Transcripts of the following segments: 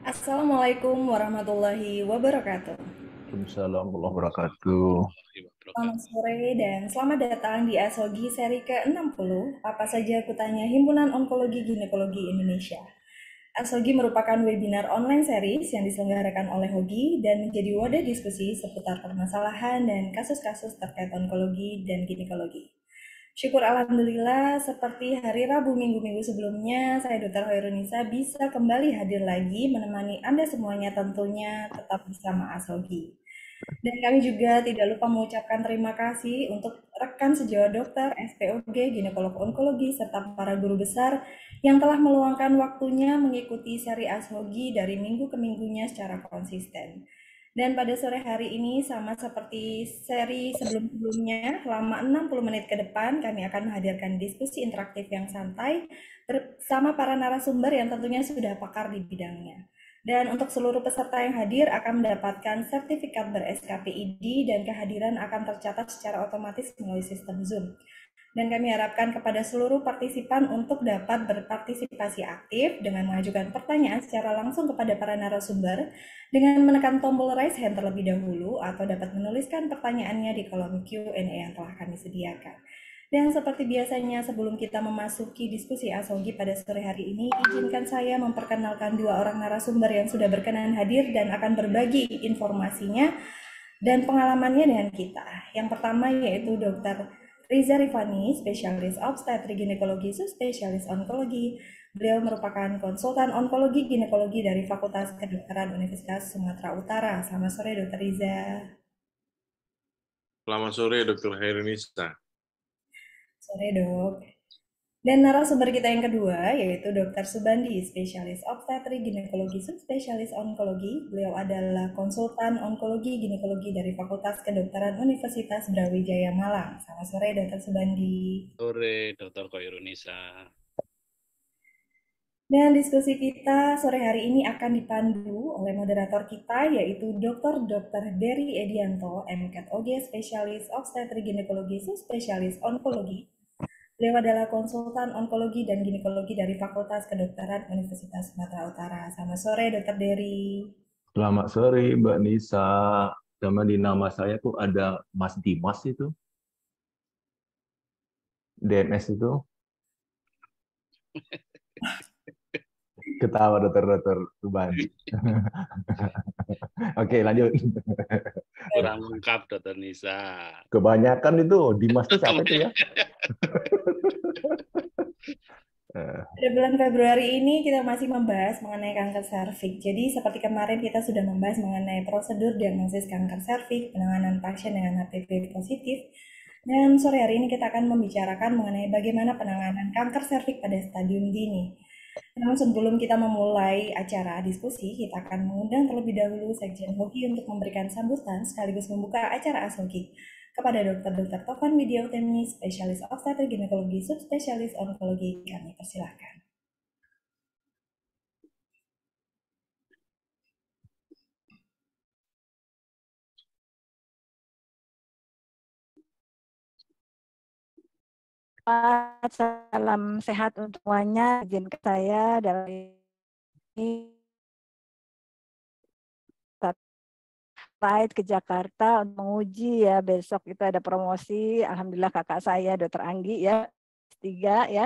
Assalamualaikum warahmatullahi wabarakatuh. Waalaikumsalam warahmatullahi wabarakatuh. Selamat sore dan selamat datang di Asogi seri ke-60. Apa saja kutanya Himpunan Onkologi Ginekologi Indonesia. Asogi merupakan webinar online series yang diselenggarakan oleh Hogi dan menjadi wadah diskusi seputar permasalahan dan kasus-kasus terkait onkologi dan ginekologi. Syukur Alhamdulillah, seperti hari Rabu minggu-minggu sebelumnya, saya Dr. Hoirunisa bisa kembali hadir lagi menemani Anda semuanya tentunya tetap bersama Asogi. Dan kami juga tidak lupa mengucapkan terima kasih untuk rekan sejawat dokter, SPOG, ginekolog onkologi, serta para guru besar yang telah meluangkan waktunya mengikuti seri Ashogi dari minggu ke minggunya secara konsisten. Dan pada sore hari ini, sama seperti seri sebelum-sebelumnya, selama 60 menit ke depan, kami akan menghadirkan diskusi interaktif yang santai bersama para narasumber yang tentunya sudah pakar di bidangnya. Dan untuk seluruh peserta yang hadir akan mendapatkan sertifikat ber-SKPID dan kehadiran akan tercatat secara otomatis melalui sistem Zoom. Dan kami harapkan kepada seluruh partisipan untuk dapat berpartisipasi aktif dengan mengajukan pertanyaan secara langsung kepada para narasumber dengan menekan tombol raise hand terlebih dahulu atau dapat menuliskan pertanyaannya di kolom Q&A yang telah kami sediakan. Dan seperti biasanya sebelum kita memasuki diskusi Asogi pada sore hari ini, izinkan saya memperkenalkan dua orang narasumber yang sudah berkenan hadir dan akan berbagi informasinya dan pengalamannya dengan kita. Yang pertama yaitu Dr. Riza Rifani, spesialis obstetri ginekologi, subspesialis onkologi. Beliau merupakan konsultan onkologi ginekologi dari Fakultas Kedokteran Universitas Sumatera Utara. Selamat sore, Dr. Riza. Selamat sore, Dr. Hairunisa. Sore, Dok. Dan narasumber kita yang kedua yaitu Dr. Subandi, spesialis obstetri ginekologi, subspesialis onkologi. Beliau adalah konsultan onkologi ginekologi dari Fakultas Kedokteran Universitas Brawijaya Malang. Selamat sore, Dr. Subandi. Sore, Dr. Koirunisa. Dan diskusi kita sore hari ini akan dipandu oleh moderator kita yaitu Dr. Dery Edianto, MKOG, spesialis obstetri ginekologi, subspesialis onkologi. Beliau adalah konsultan onkologi dan ginekologi dari Fakultas Kedokteran Universitas Sumatera Utara. Selamat sore, Dr. Dery. Selamat sore, Mbak Nisa. Sama di nama saya tuh ada Mas Dimas itu. DMS itu. Ketawa dokter Subandi. Oke, lanjut. Kurang lengkap, Dr. Nisa. Kebanyakan itu, Dimas itu siapa itu ya? Pada bulan Februari ini kita masih membahas mengenai kanker serviks. Jadi seperti kemarin kita sudah membahas mengenai prosedur diagnosis kanker serviks, penanganan pasien dengan HPV positif. Dan sore hari ini kita akan membicarakan mengenai bagaimana penanganan kanker serviks pada stadium dini. Namun sebelum kita memulai acara diskusi, kita akan mengundang terlebih dahulu Sekjen Hoki untuk memberikan sambutan sekaligus membuka acara Asogi kepada Dr. Tovan Widiautami, spesialis obstetri ginekologi, subspesialis onkologi. Kami persilahkan. Salam sehat untuk semuanya. Izinkan saya dalam ini ke Jakarta untuk menguji ya, besok itu ada promosi. Alhamdulillah kakak saya Dr. Anggi ya, S3 ya.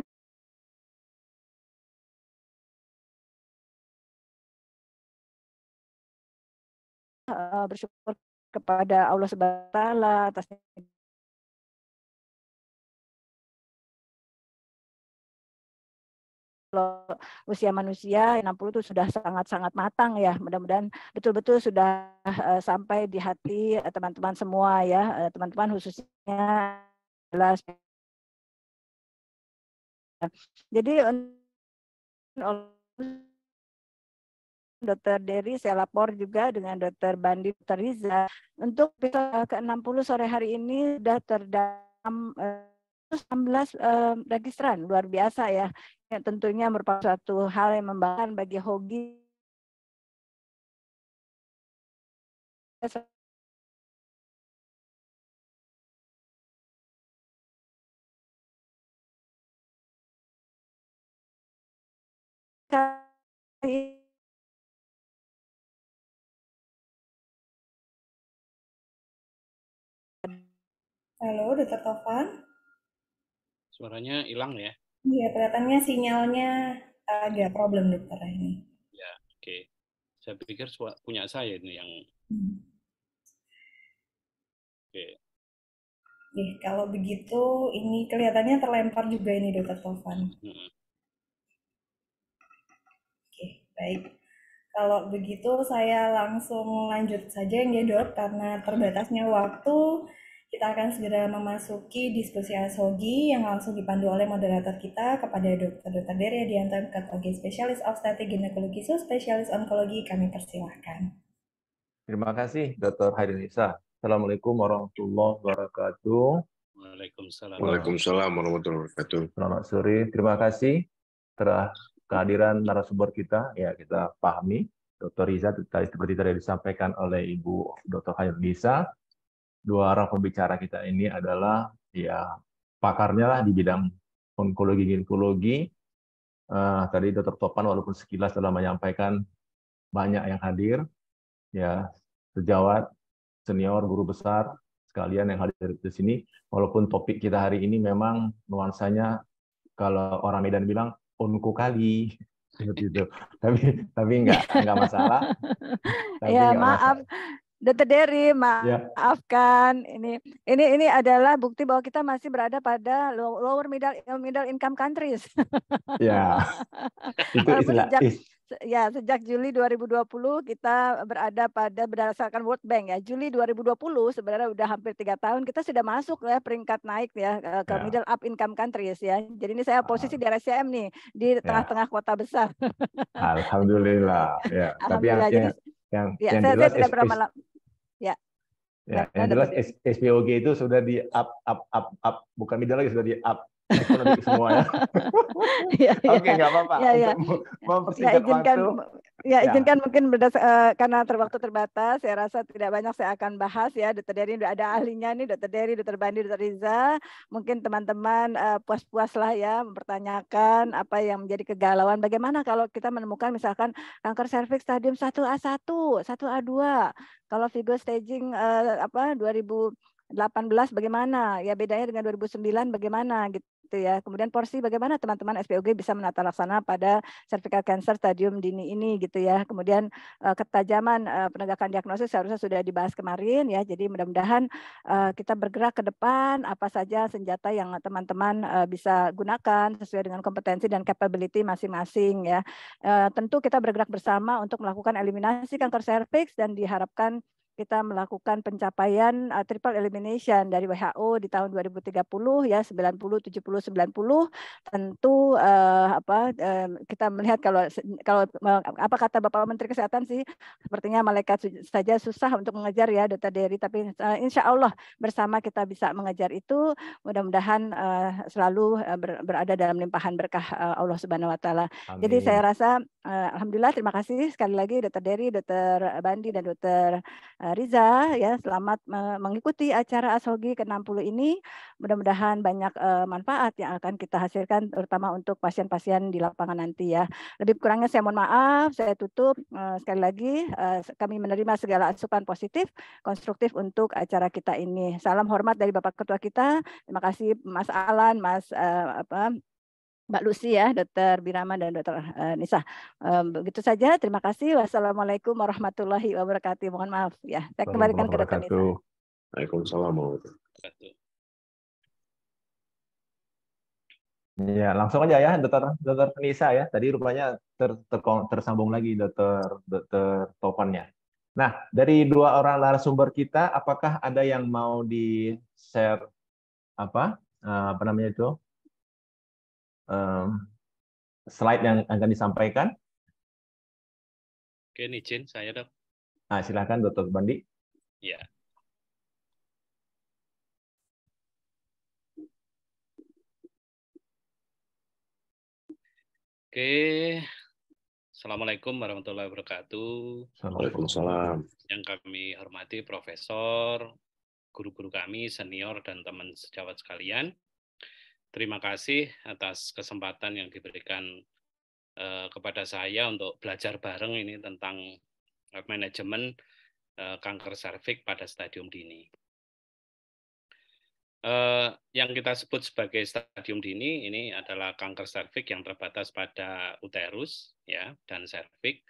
Bersyukur kepada Allah Subhanahu wa taala atas usia manusia 60 itu sudah sangat-sangat matang ya. Mudah-mudahan betul-betul sudah sampai di hati teman-teman semua ya. Teman-teman khususnya adalah jadi Dr. Dery saya lapor juga dengan Dr. Bandi, Dr. Riza untuk ke-60 sore hari ini sudah terdapat 16 registran, luar biasa ya. Yang tentunya merupakan suatu hal yang membanggakan bagi Hogi. Halo, Dr. Tovan. Suaranya hilang ya? Iya, kelihatannya sinyalnya agak problem dokter ini. Ya, oke. Saya pikir punya saya ini yang oke. Kalau begitu ini kelihatannya terlempar juga ini Dr. Tovan. Hmm. Oke, baik. Kalau begitu saya langsung lanjut saja ya dok, karena terbatasnya waktu kita akan segera memasuki diskusi ASOGI yang langsung dipandu oleh moderator kita kepada Dr. Dery Adianto, MKTOG Spesialis Obstetrik Ginekologi Subspesialis Onkologi. Kami persilahkan. Terima kasih, Dr. Hairunisa. Assalamualaikum warahmatullahi wabarakatuh. Waalaikumsalam. Waalaikumsalam warahmatullahi wabarakatuh. Selamat sore. Terima kasih telah kehadiran narasumber kita. Ya, kita pahami Dr. Riza tadi seperti tadi disampaikan oleh Ibu Dr. Hairunisa. Dua orang pembicara kita ini adalah ya pakarnya lah di bidang onkologi ginekologi. Tadi Dr. Topan walaupun sekilas telah menyampaikan banyak yang hadir, ya sejawat, senior, guru besar sekalian yang hadir di sini. Walaupun topik kita hari ini memang nuansanya kalau orang Medan bilang onko kali seperti itu. Tapi enggak masalah. Tapi Ya, enggak maaf. masalah. Dr. Dery, Ya, maafkan. Ini adalah bukti bahwa kita masih berada pada lower middle income countries. ya. Itu Walaupun istilah sejak Juli 2020 kita berada pada berdasarkan World Bank ya. Juli 2020 sebenarnya udah hampir 3 tahun kita sudah masuk ya peringkat naik ya ke ya. middle up income countries ya. Jadi ini saya posisi di RSCM nih di tengah-tengah kota besar. Alhamdulillah. Ya. Tapi Alhamdulillah. Jadi ya, yang saya jelas tidak berlama-lama. Ya. Ya, yang jelas SPOG itu sudah di up, bukan middle lagi, sudah di up ekonomi semua ya. Oke, nggak apa-apa. Untuk mempersingkat waktu. Izinkan mungkin karena waktu terbatas, saya rasa tidak banyak saya akan bahas ya. Dr. Dery udah ada ahlinya nih, Dr. Dery, Dr. Bandi, Dr. Riza. Mungkin teman-teman puas-puaslah ya mempertanyakan apa yang menjadi kegalauan. Bagaimana kalau kita menemukan misalkan kanker serviks stadium 1A1, 1A2. Kalau Vigo staging 2018 bagaimana? Ya bedanya dengan 2009 bagaimana gitu ya. Kemudian porsi bagaimana teman-teman SPOG bisa menata laksana pada cervical cancer stadium dini ini gitu ya. Kemudian ketajaman penegakan diagnosis seharusnya sudah dibahas kemarin ya. Jadi mudah-mudahan kita bergerak ke depan apa saja senjata yang teman-teman bisa gunakan sesuai dengan kompetensi dan capability masing-masing ya. Tentu kita bergerak bersama untuk melakukan eliminasi kanker serviks dan diharapkan kita melakukan pencapaian triple elimination dari WHO di tahun 2030 ya 90 70 90. Tentu kita melihat kalau apa kata Bapak Menteri Kesehatan sih sepertinya malaikat saja susah untuk mengejar ya Dr. Dery, tapi insya Allah bersama kita bisa mengejar itu. Mudah-mudahan selalu berada dalam limpahan berkah Allah Subhanahu wa taala. Jadi saya rasa alhamdulillah, terima kasih sekali lagi Dr. Dery, Dr. Bandi dan Dr. Riza ya, selamat mengikuti acara ASOGI ke-60 ini. Mudah-mudahan banyak manfaat yang akan kita hasilkan terutama untuk pasien-pasien di lapangan nanti ya. Lebih kurangnya saya mohon maaf, saya tutup sekali lagi kami menerima segala asupan positif, konstruktif untuk acara kita ini. Salam hormat dari Bapak Ketua kita. Terima kasih Mas Alan, Mas Mbak Lucy ya, Dr. Birama dan Dr. Nisa. Begitu saja, terima kasih. Wassalamualaikum warahmatullahi wabarakatuh. Mohon maaf ya. Saya kembalikan ke Dr. Nisa. Waalaikumsalam warahmatullahi wabarakatuh. Ya, langsung aja ya, Dr. Nisa ya. Tadi rupanya tersambung lagi Dr. Topannya. Nah, dari dua orang narasumber kita, apakah ada yang mau di-share apa namanya itu? Slide yang akan disampaikan. Oke, izin saya dok. Nah, silakan Dr. Bandi. Ya. Oke, Assalamualaikum warahmatullahi wabarakatuh. Waalaikumsalam. Yang kami hormati Profesor, guru-guru kami, senior dan teman sejawat sekalian. Terima kasih atas kesempatan yang diberikan kepada saya untuk belajar bareng ini tentang manajemen kanker serviks pada stadium dini. Yang kita sebut sebagai stadium dini ini adalah kanker serviks yang terbatas pada uterus ya dan serviks.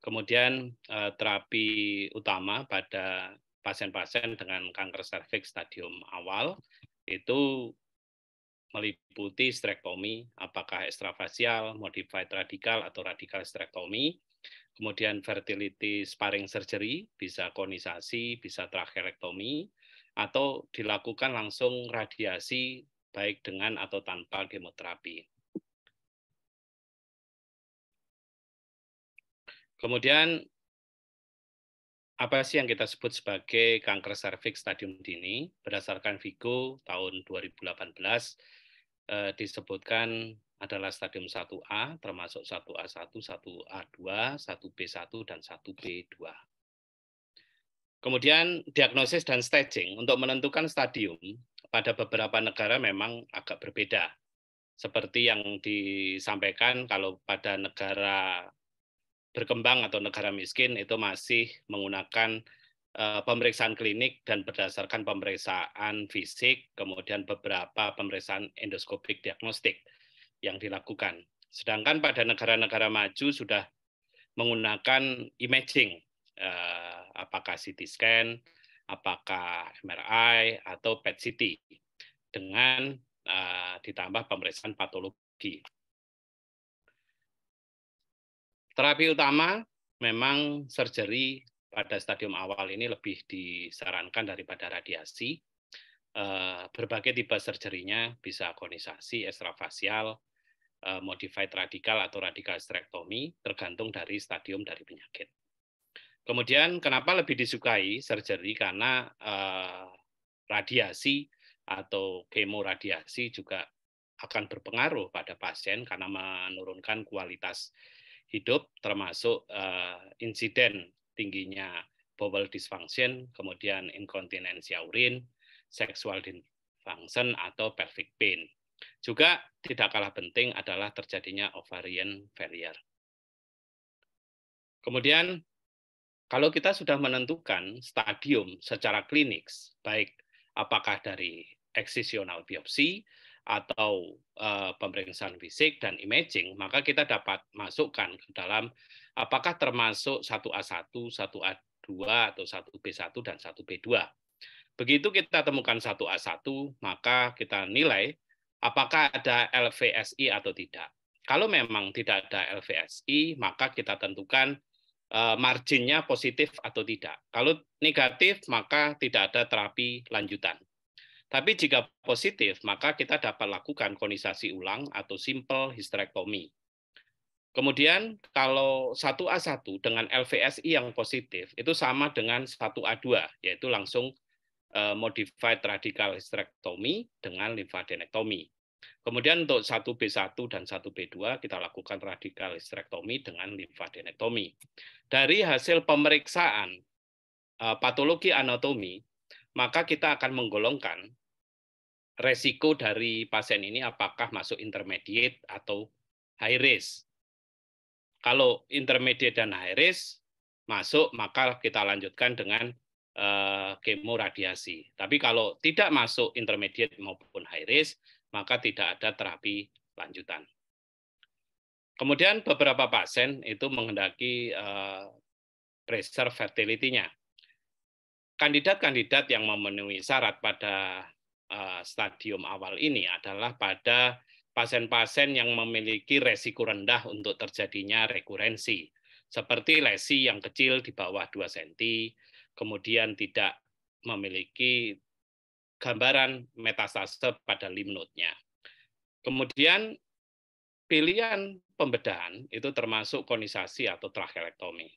Kemudian terapi utama pada pasien-pasien dengan kanker serviks stadium awal itu meliputi hysterektomi, apakah ekstravasial, modified radikal atau radikal hysterektomi, kemudian fertility sparing surgery, bisa konisasi, bisa tracherektomi, atau dilakukan langsung radiasi baik dengan atau tanpa kemoterapi. Kemudian apa sih yang kita sebut sebagai kanker serviks stadium dini? Berdasarkan Vigo tahun 2018 disebutkan adalah stadium 1A, termasuk 1A1, 1A2, 1B1, dan 1B2. Kemudian diagnosis dan staging untuk menentukan stadium pada beberapa negara memang agak berbeda. Seperti yang disampaikan kalau pada negara berkembang atau negara miskin itu masih menggunakan pemeriksaan klinik dan berdasarkan pemeriksaan fisik, kemudian beberapa pemeriksaan endoskopik diagnostik yang dilakukan. Sedangkan pada negara-negara maju sudah menggunakan imaging, apakah CT scan, apakah MRI, atau PET-CT, dengan ditambah pemeriksaan patologi. Terapi utama memang surgery pada stadium awal ini lebih disarankan daripada radiasi. Berbagai tipe surgery-nya bisa konisasi, ekstravasial, modified radikal atau radikal hysterektomi, tergantung dari stadium dari penyakit. Kemudian kenapa lebih disukai surgery? Karena radiasi atau kemoradiasi juga akan berpengaruh pada pasien karena menurunkan kualitas hidup, termasuk insiden tingginya bowel dysfunction, kemudian inkontinensia urin, sexual dysfunction, atau pelvic pain. Juga tidak kalah penting adalah terjadinya ovarian failure. Kemudian kalau kita sudah menentukan stadium secara klinis, baik apakah dari excisional biopsi atau pemeriksaan fisik dan imaging, maka kita dapat masukkan ke dalam apakah termasuk 1A1, 1A2, atau 1B1, dan 1B2. Begitu kita temukan 1A1, maka kita nilai apakah ada LVSI atau tidak. Kalau memang tidak ada LVSI, maka kita tentukan marginnya positif atau tidak. Kalau negatif, maka tidak ada terapi lanjutan. Tapi jika positif, maka kita dapat lakukan konisasi ulang atau simple hysterektomi. Kemudian kalau 1A1 dengan LVSI yang positif, itu sama dengan 1A2, yaitu langsung modified radical hysterektomi dengan limfadenektomi. Kemudian untuk 1B1 dan 1B2 kita lakukan radikal hysterektomi dengan limfadenektomi. Dari hasil pemeriksaan patologi anatomi, maka kita akan menggolongkan resiko dari pasien ini apakah masuk intermediate atau high risk. Kalau intermediate dan high risk masuk, maka kita lanjutkan dengan kemoradiasi. Tapi kalau tidak masuk intermediate maupun high risk, maka tidak ada terapi lanjutan. Kemudian beberapa pasien itu menghendaki preserve fertility-nya. Kandidat-kandidat yang memenuhi syarat pada stadium awal ini adalah pada pasien-pasien yang memiliki resiko rendah untuk terjadinya rekurensi, seperti lesi yang kecil di bawah 2 cm, kemudian tidak memiliki gambaran metastase pada lymph node-nya. Kemudian pilihan pembedahan itu termasuk konisasi atau tracherektomi.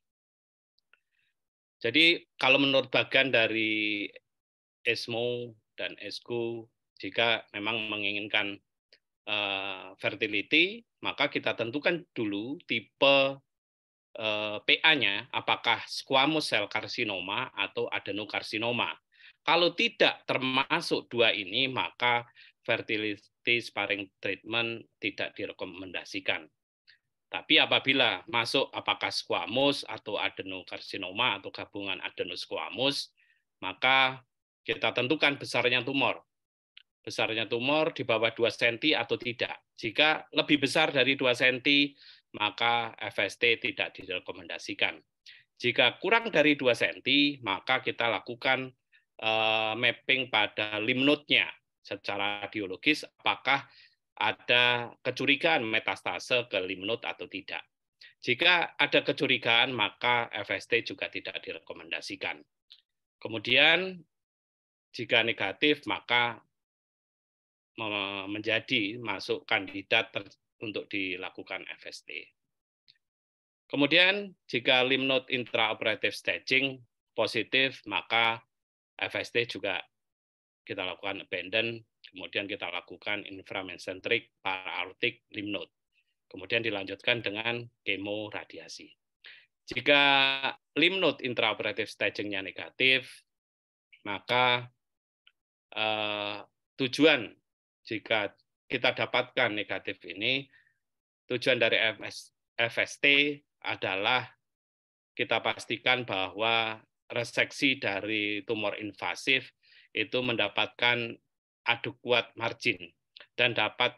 Jadi kalau menurut bagian dari ESMO dan ESCO, jika memang menginginkan fertility, maka kita tentukan dulu tipe PA-nya, apakah squamous cell carcinoma atau adenokarsinoma. Kalau tidak termasuk dua ini, maka fertility sparing treatment tidak direkomendasikan. Tapi apabila masuk apakah squamous atau adenokarsinoma atau gabungan adenosquamous, maka kita tentukan besarnya tumor. Besarnya tumor di bawah 2 cm atau tidak. Jika lebih besar dari 2 cm, maka FST tidak direkomendasikan. Jika kurang dari 2 cm, maka kita lakukan mapping pada lymph node-nya secara radiologis, apakah ada kecurigaan metastase ke lymph node atau tidak. Jika ada kecurigaan, maka FST juga tidak direkomendasikan. Kemudian, jika negatif, maka menjadi masuk kandidat untuk dilakukan FST. Kemudian, jika lymph node intraoperative staging positif, maka FST juga kita lakukan abandon, kemudian kita lakukan inframesenteric para-aortic lymph node. Kemudian dilanjutkan dengan kemoradiasi. Jika lymph node intraoperative staging-nya negatif, maka tujuan jika kita dapatkan negatif ini, tujuan dari FST adalah kita pastikan bahwa reseksi dari tumor invasif itu mendapatkan adequate margin dan dapat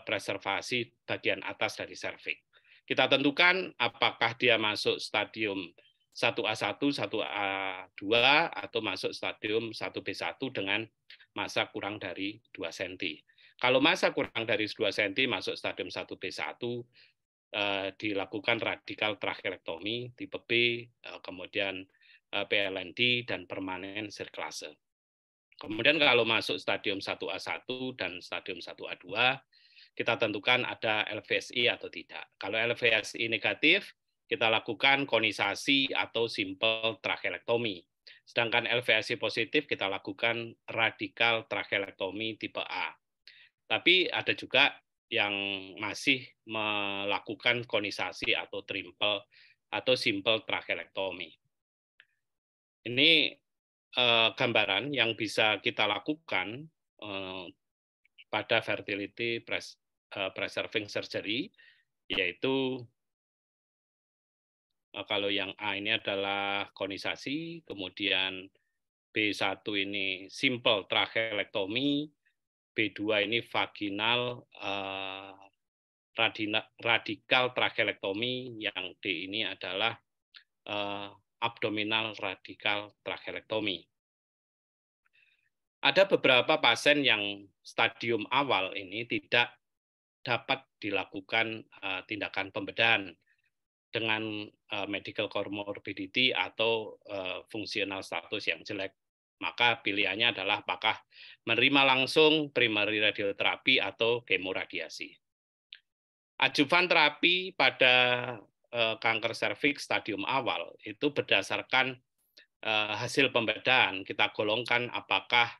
preservasi bagian atas dari serviks. Kita tentukan apakah dia masuk stadium 1A1, 1A2, atau masuk stadium 1B1 dengan masa kurang dari 2 cm. Kalau masa kurang dari 2 cm masuk stadium 1B1, dilakukan radikal tracheektomi tipe B, kemudian PLND dan permanen sirkulase. Kemudian kalau masuk stadium 1A1 dan stadium 1A2, kita tentukan ada LVSI atau tidak. Kalau LVSI negatif, kita lakukan konisasi atau simple tracheektomi. Sedangkan LVSI positif, kita lakukan radikal tracheektomi tipe A. Tapi ada juga yang masih melakukan konisasi atau triple atau simple tracheektomi. Ini gambaran yang bisa kita lakukan pada fertility preserving surgery, yaitu kalau yang A ini adalah konisasi, kemudian B1 ini simple tracheektomi, B2 ini vaginal radikal tracheektomi, yang D ini adalah abdominal radikal tracheektomi. Ada beberapa pasien yang stadium awal ini tidak dapat dilakukan tindakan pembedahan dengan medical comorbidity atau fungsional status yang jelek. Maka pilihannya adalah apakah menerima langsung primary radioterapi atau kemoradiasi. Adjuvan terapi pada kanker serviks stadium awal itu berdasarkan hasil pembedahan, kita golongkan apakah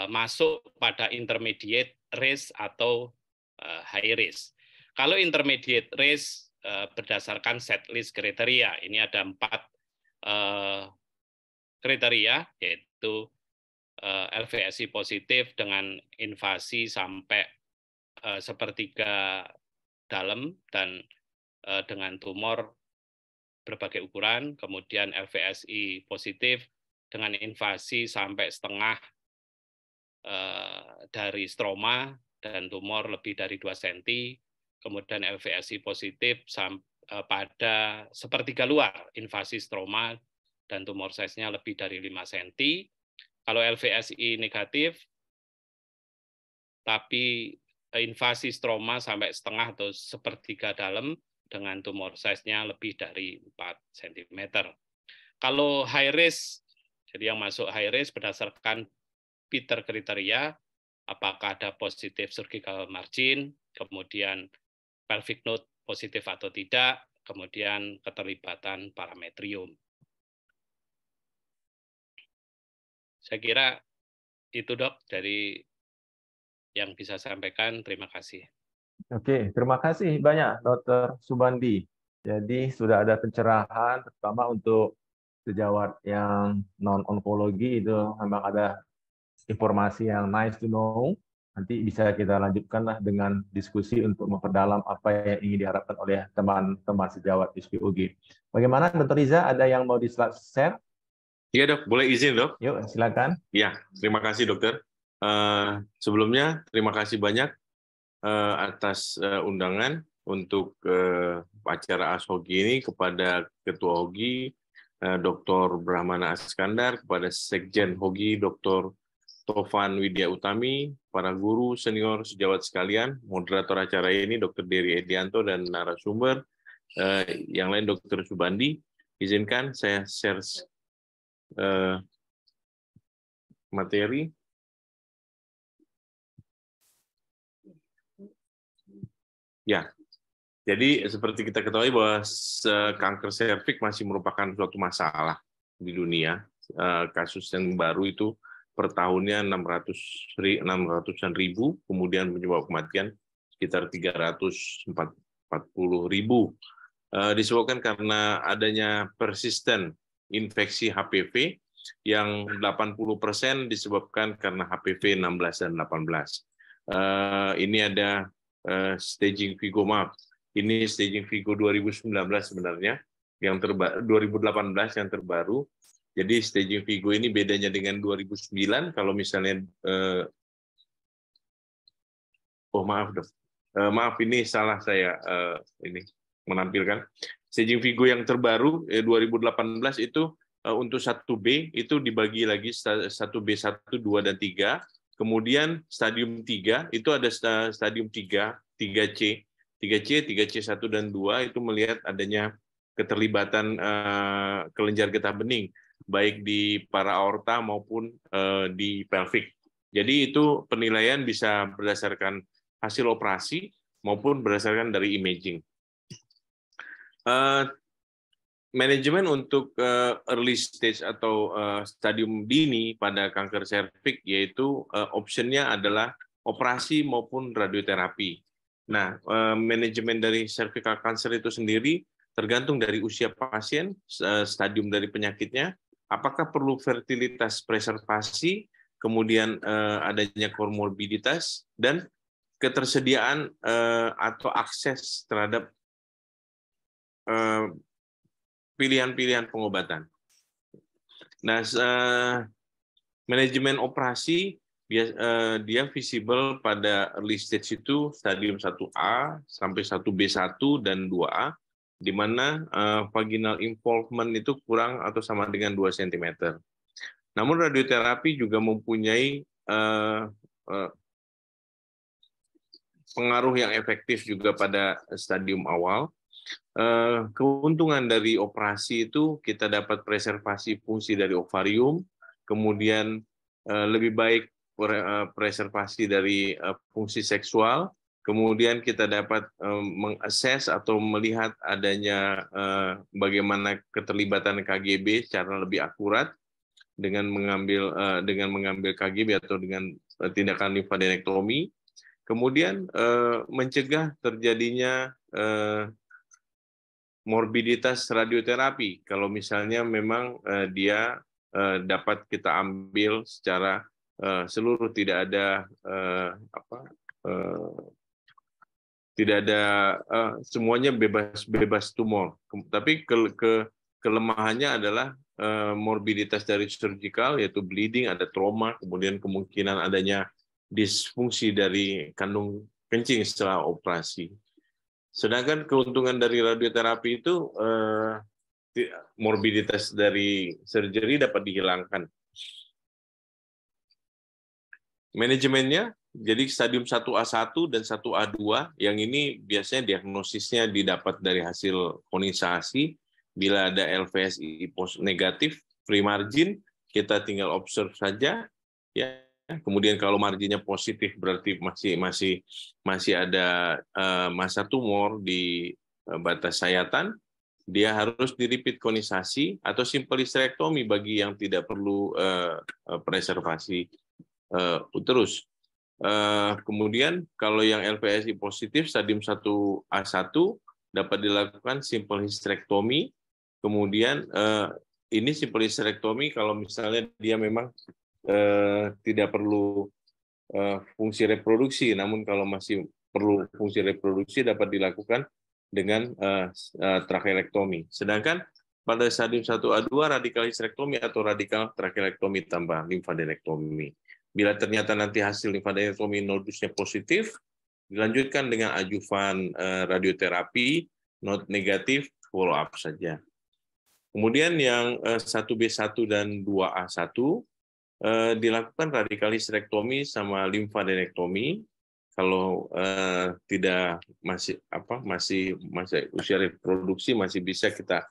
masuk pada intermediate risk atau high risk. Kalau intermediate risk berdasarkan setlist kriteria, ini ada 4 kriteria, yaitu LVSI positif dengan invasi sampai sepertiga dalam dan dengan tumor berbagai ukuran, kemudian LVSI positif dengan invasi sampai setengah dari stroma dan tumor lebih dari 2 cm, kemudian LVSI positif pada sepertiga luar invasi stroma dan tumor size-nya lebih dari 5 cm. Kalau LVSI negatif, tapi invasi stroma sampai setengah atau sepertiga dalam dengan tumor size-nya lebih dari 4 cm. Kalau high risk, jadi yang masuk high risk berdasarkan Peter kriteria, apakah ada positif surgical margin, kemudian pelvic node positif atau tidak, kemudian keterlibatan parametrium. Saya kira itu, Dok, dari yang bisa saya sampaikan. Terima kasih. Oke, terima kasih banyak Dr. Subandi. Jadi sudah ada pencerahan, terutama untuk sejawat yang non-onkologi itu memang ada informasi yang nice to know. nanti bisa kita lanjutkanlah dengan diskusi untuk memperdalam apa yang ingin diharapkan oleh teman-teman sejawat ISPUG. Bagaimana, Dr. Riza? Ada yang mau di-share? Iya dok, boleh izin dok? Yuk, silakan. Ya, terima kasih dokter. Sebelumnya terima kasih banyak atas undangan untuk acara ASHOGI ini kepada Ketua HOGI, Dr. Brahmana Askandar, kepada Sekjen HOGI, Dr. Tovan Widya Utami, para guru senior sejawat sekalian, moderator acara ini Dr. Dery Edianto dan narasumber yang lain Dr. Subandi. Izinkan saya share materi. Ya, jadi seperti kita ketahui bahwa kanker serviks masih merupakan suatu masalah di dunia. Kasus yang baru itu per tahunnya 600-an ribu, kemudian penyebab kematian sekitar 340.000. Disebabkan karena adanya persisten infeksi HPV yang 80% disebabkan karena HPV 16 dan 18. Ini ada staging Vigo, maaf. Ini staging Vigo 2019 sebenarnya, yang 2018 yang terbaru. Jadi staging Vigo ini bedanya dengan 2009 kalau misalnya maaf dok. Maaf ini salah saya ini menampilkan. Staging Vigo yang terbaru 2018 itu untuk 1B itu dibagi lagi 1B, 1, 2 dan 3. Kemudian stadium 3 itu ada stadium 3, 3C, 3C1 dan 2 itu melihat adanya keterlibatan kelenjar getah bening baik di para aorta maupun di pelvic. Jadi itu penilaian bisa berdasarkan hasil operasi maupun berdasarkan dari imaging. Manajemen untuk early stage atau stadium dini pada kanker serviks yaitu optionnya adalah operasi maupun radioterapi. Nah, manajemen dari cervical cancer itu sendiri tergantung dari usia pasien, stadium dari penyakitnya, apakah perlu fertilitas preservasi, kemudian adanya komorbiditas, dan ketersediaan atau akses terhadap pilihan-pilihan pengobatan. Nah, manajemen operasi dia visible pada early stage itu stadium 1A sampai 1B1 dan 2A, di mana vaginal involvement itu kurang atau sama dengan 2 cm. Namun radioterapi juga mempunyai pengaruh yang efektif juga pada stadium awal. Keuntungan dari operasi itu kita dapat preservasi fungsi dari ovarium, kemudian lebih baik preservasi dari fungsi seksual, kemudian kita dapat mengakses atau melihat adanya bagaimana keterlibatan KGB secara lebih akurat dengan mengambil KGB atau dengan tindakan limfadenektomi, kemudian mencegah terjadinya morbiditas radioterapi kalau misalnya memang dia dapat kita ambil secara seluruh, tidak ada semuanya bebas tumor. Tapi kelemahannya adalah morbiditas dari surgical, yaitu bleeding, ada trauma, kemudian kemungkinan adanya disfungsi dari kandung kencing setelah operasi. Sedangkan keuntungan dari radioterapi itu morbiditas dari surgery dapat dihilangkan. Manajemennya, jadi stadium 1A1 dan 1A2, yang ini biasanya diagnosisnya didapat dari hasil konisasi. Bila ada LVSI negatif, free margin, kita tinggal observe saja. Ya. Kemudian kalau marginnya positif berarti masih ada massa tumor di batas sayatan, dia harus di-repeat konisasi atau simple hysterectomy bagi yang tidak perlu preservasi uterus. Kemudian kalau yang LVSI positif stadium 1A1 dapat dilakukan simple hysterectomy. Kemudian ini simple hysterectomy kalau misalnya dia memang tidak perlu fungsi reproduksi. Namun kalau masih perlu fungsi reproduksi dapat dilakukan dengan tracheektomi. Sedangkan pada stadium 1A2 radikal histerektomi atau radikal tracheektomi tambah limfadenektomi. Bila ternyata nanti hasil limfadenektomi nodusnya positif, dilanjutkan dengan adjuvan radioterapi, not negatif, follow up saja. Kemudian yang 1B1 dan 2A1 dilakukan radikal histerektomi sama limfadenektomi. Kalau tidak masih usia reproduksi masih bisa kita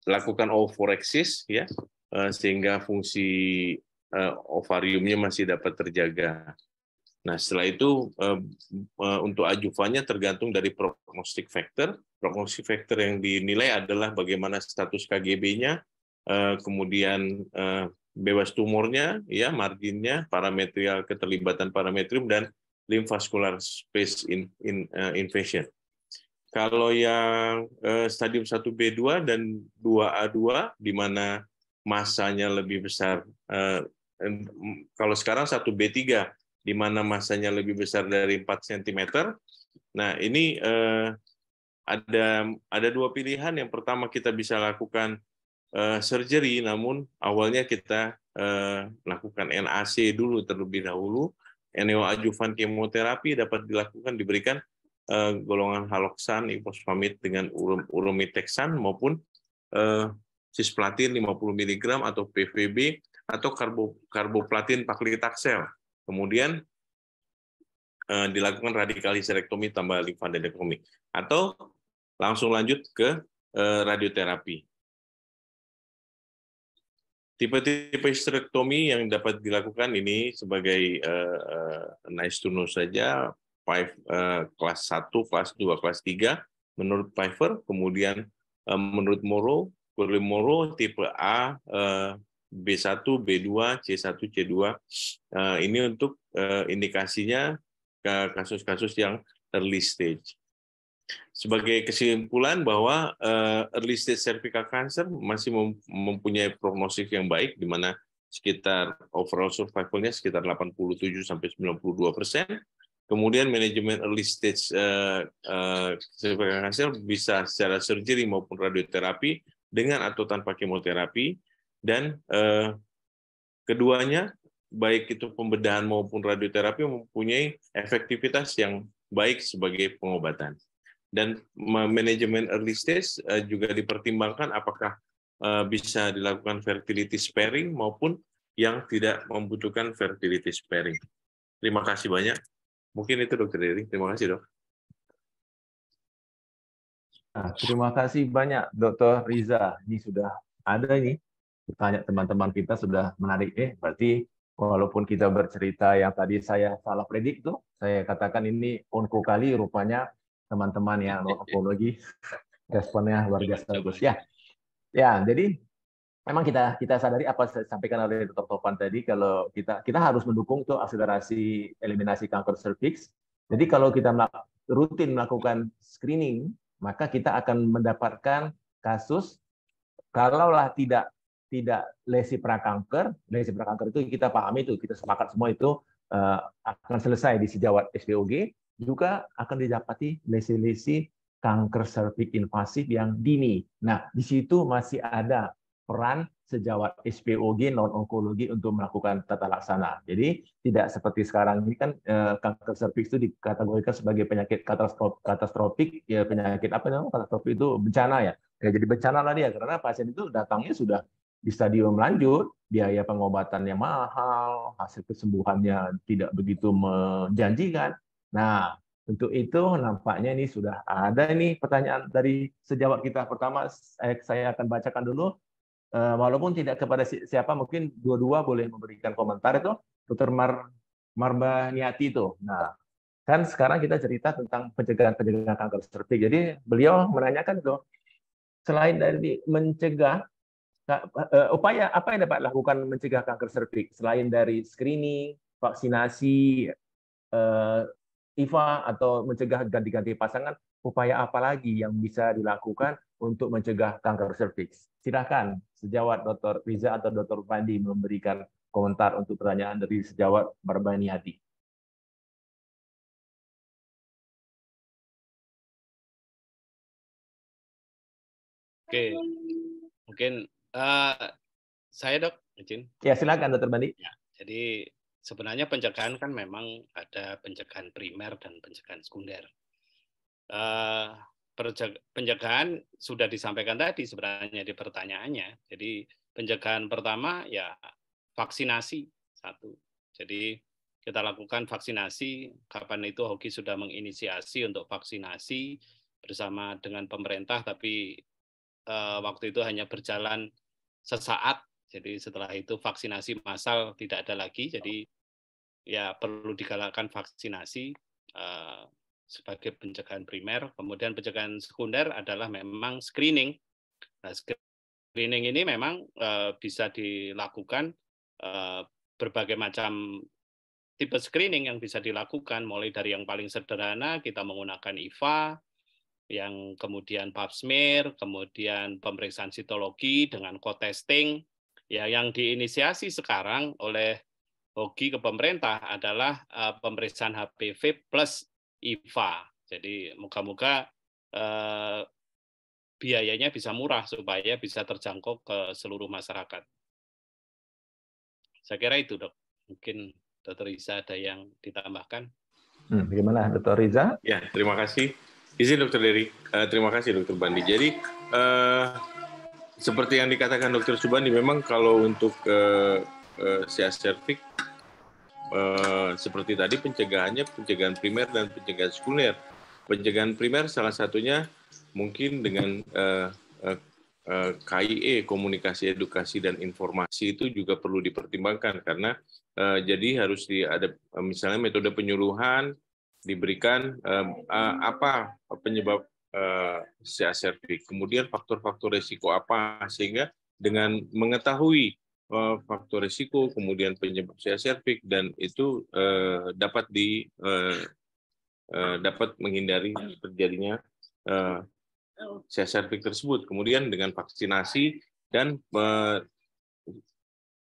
lakukan oophoresis ya, sehingga fungsi ovariumnya masih dapat terjaga. Nah, setelah itu untuk adjuvannya tergantung dari prognostic factor. Prognostic factor yang dinilai adalah bagaimana status KGB-nya, kemudian bebas tumornya, ya, marginnya, parametrial keterlibatan parametrium, dan lymphavascular space invasion. Kalau yang stadium 1B2 dan 2A2, di mana masanya lebih besar, kalau sekarang 1B3, di mana masanya lebih besar dari 4 cm. Nah, ini ada dua pilihan. Yang pertama, kita bisa lakukan surgery, namun awalnya kita lakukan NAC dulu terlebih dahulu. Neoadjuvan kemoterapi dapat diberikan golongan haloxan, ifosfamid dengan uromitaxan maupun cisplatin 50 mg atau PVB atau karboplatin paklitaxel. Kemudian dilakukan radikal histerektomi tambah limfadenektomi atau langsung lanjut ke radioterapi. Tipe-tipe histerektomi yang dapat dilakukan ini sebagai nice to know saja, kelas 1, kelas 2, kelas 3 menurut Pfeiffer, kemudian menurut Morrow, tipe A, B1, B2, C1, C2. Ini untuk indikasinya ke kasus-kasus yang early stage. Sebagai kesimpulan bahwa early stage cervical cancer masih mempunyai prognosis yang baik, di mana sekitar overall survival-nya sekitar 87-92%. Kemudian manajemen early stage cervical cancer bisa secara surgery maupun radioterapi dengan atau tanpa kemoterapi, dan keduanya baik itu pembedahan maupun radioterapi mempunyai efektivitas yang baik sebagai pengobatan. Dan manajemen early stage juga dipertimbangkan apakah bisa dilakukan fertility sparing maupun yang tidak membutuhkan fertility sparing. Terima kasih banyak. Mungkin itu Dr. Dery. Terima kasih, Dok. Nah, terima kasih banyak Dr. Riza. Ini sudah ada ini. Tanya teman-teman kita sudah menarik. Berarti walaupun kita bercerita yang tadi saya salah predik tuh, saya katakan ini onko kali, rupanya teman-teman yang onkologi responnya luar biasa bagus. Ya, jadi memang kita sadari apa yang disampaikan oleh Dr. Topan tadi, kalau kita harus mendukung tuh akselerasi eliminasi kanker serviks. Jadi kalau kita rutin melakukan screening, maka kita akan mendapatkan kasus kalaulah tidak lesi prakanker itu kita pahami itu, kita sepakat semua itu akan selesai di sejawat SPOG, juga akan didapati lesi-lesi kanker serviks invasif yang dini. Nah, di situ masih ada peran sejawat SPOG non-onkologi untuk melakukan tata laksana. Jadi tidak seperti sekarang ini kan kanker serviks itu dikategorikan sebagai penyakit katastrofik, ya penyakit apa namanya, katastrofik itu bencana ya. Jadi bencana lah dia, karena pasien itu datangnya sudah di stadium lanjut, biaya pengobatannya mahal, hasil kesembuhannya tidak begitu menjanjikan. Nah, untuk itu nampaknya ini sudah ada nih pertanyaan dari sejawat kita. Pertama, saya akan bacakan dulu. Walaupun tidak kepada siapa, mungkin dua-dua boleh memberikan komentar itu. Dr. Marba Niati itu. Nah, kan sekarang kita cerita tentang pencegahan kanker serviks. Jadi beliau menanyakan itu, selain dari mencegah, upaya apa yang dapat dilakukan mencegah kanker serviks selain dari screening, vaksinasi, IVA atau mencegah ganti-ganti pasangan, upaya apa lagi yang bisa dilakukan untuk mencegah kanker serviks? Silakan sejawat Dr. Riza atau Dr. Pandi memberikan komentar untuk pertanyaan dari sejawat Marbaniati. Oke, mungkin saya dok, izin. Ya silakan Dr. Bandi. Ya, jadi sebenarnya pencegahan kan memang ada pencegahan primer dan pencegahan sekunder. Pencegahan sudah disampaikan tadi sebenarnya di pertanyaannya. Jadi pencegahan pertama ya vaksinasi satu. Jadi kita lakukan vaksinasi. Kapan itu Hoki sudah menginisiasi untuk vaksinasi bersama dengan pemerintah, tapi waktu itu hanya berjalan sesaat. Jadi setelah itu vaksinasi massal tidak ada lagi. Jadi ya perlu digalakkan vaksinasi sebagai pencegahan primer. Kemudian pencegahan sekunder adalah memang screening. Nah, screening ini memang bisa dilakukan berbagai macam tipe screening yang bisa dilakukan, mulai dari yang paling sederhana kita menggunakan IVA, yang kemudian pap smear, kemudian pemeriksaan sitologi dengan co-testing. Ya, yang diinisiasi sekarang oleh Hoki ke pemerintah adalah pemeriksaan HPV plus IVA. Jadi moga-moga biayanya bisa murah supaya bisa terjangkau ke seluruh masyarakat. Saya kira itu, Dok. Mungkin Dr. Riza ada yang ditambahkan. Bagaimana, Dr. Riza? Ya, terima kasih. Izin Dr. Dery, terima kasih Dr. Bandi. Jadi seperti yang dikatakan Dr. Subandi, memang kalau untuk CA cervix seperti tadi pencegahannya pencegahan primer dan pencegahan sekunder. Pencegahan primer salah satunya mungkin dengan KIE, komunikasi, edukasi, dan informasi itu juga perlu dipertimbangkan karena jadi harus ada misalnya metode penyuluhan, diberikan apa penyebab CA cervix, kemudian faktor-faktor risiko apa, sehingga dengan mengetahui faktor risiko, kemudian penyebab CA cervix, dan itu dapat menghindari terjadinya CA cervix tersebut. Kemudian dengan vaksinasi dan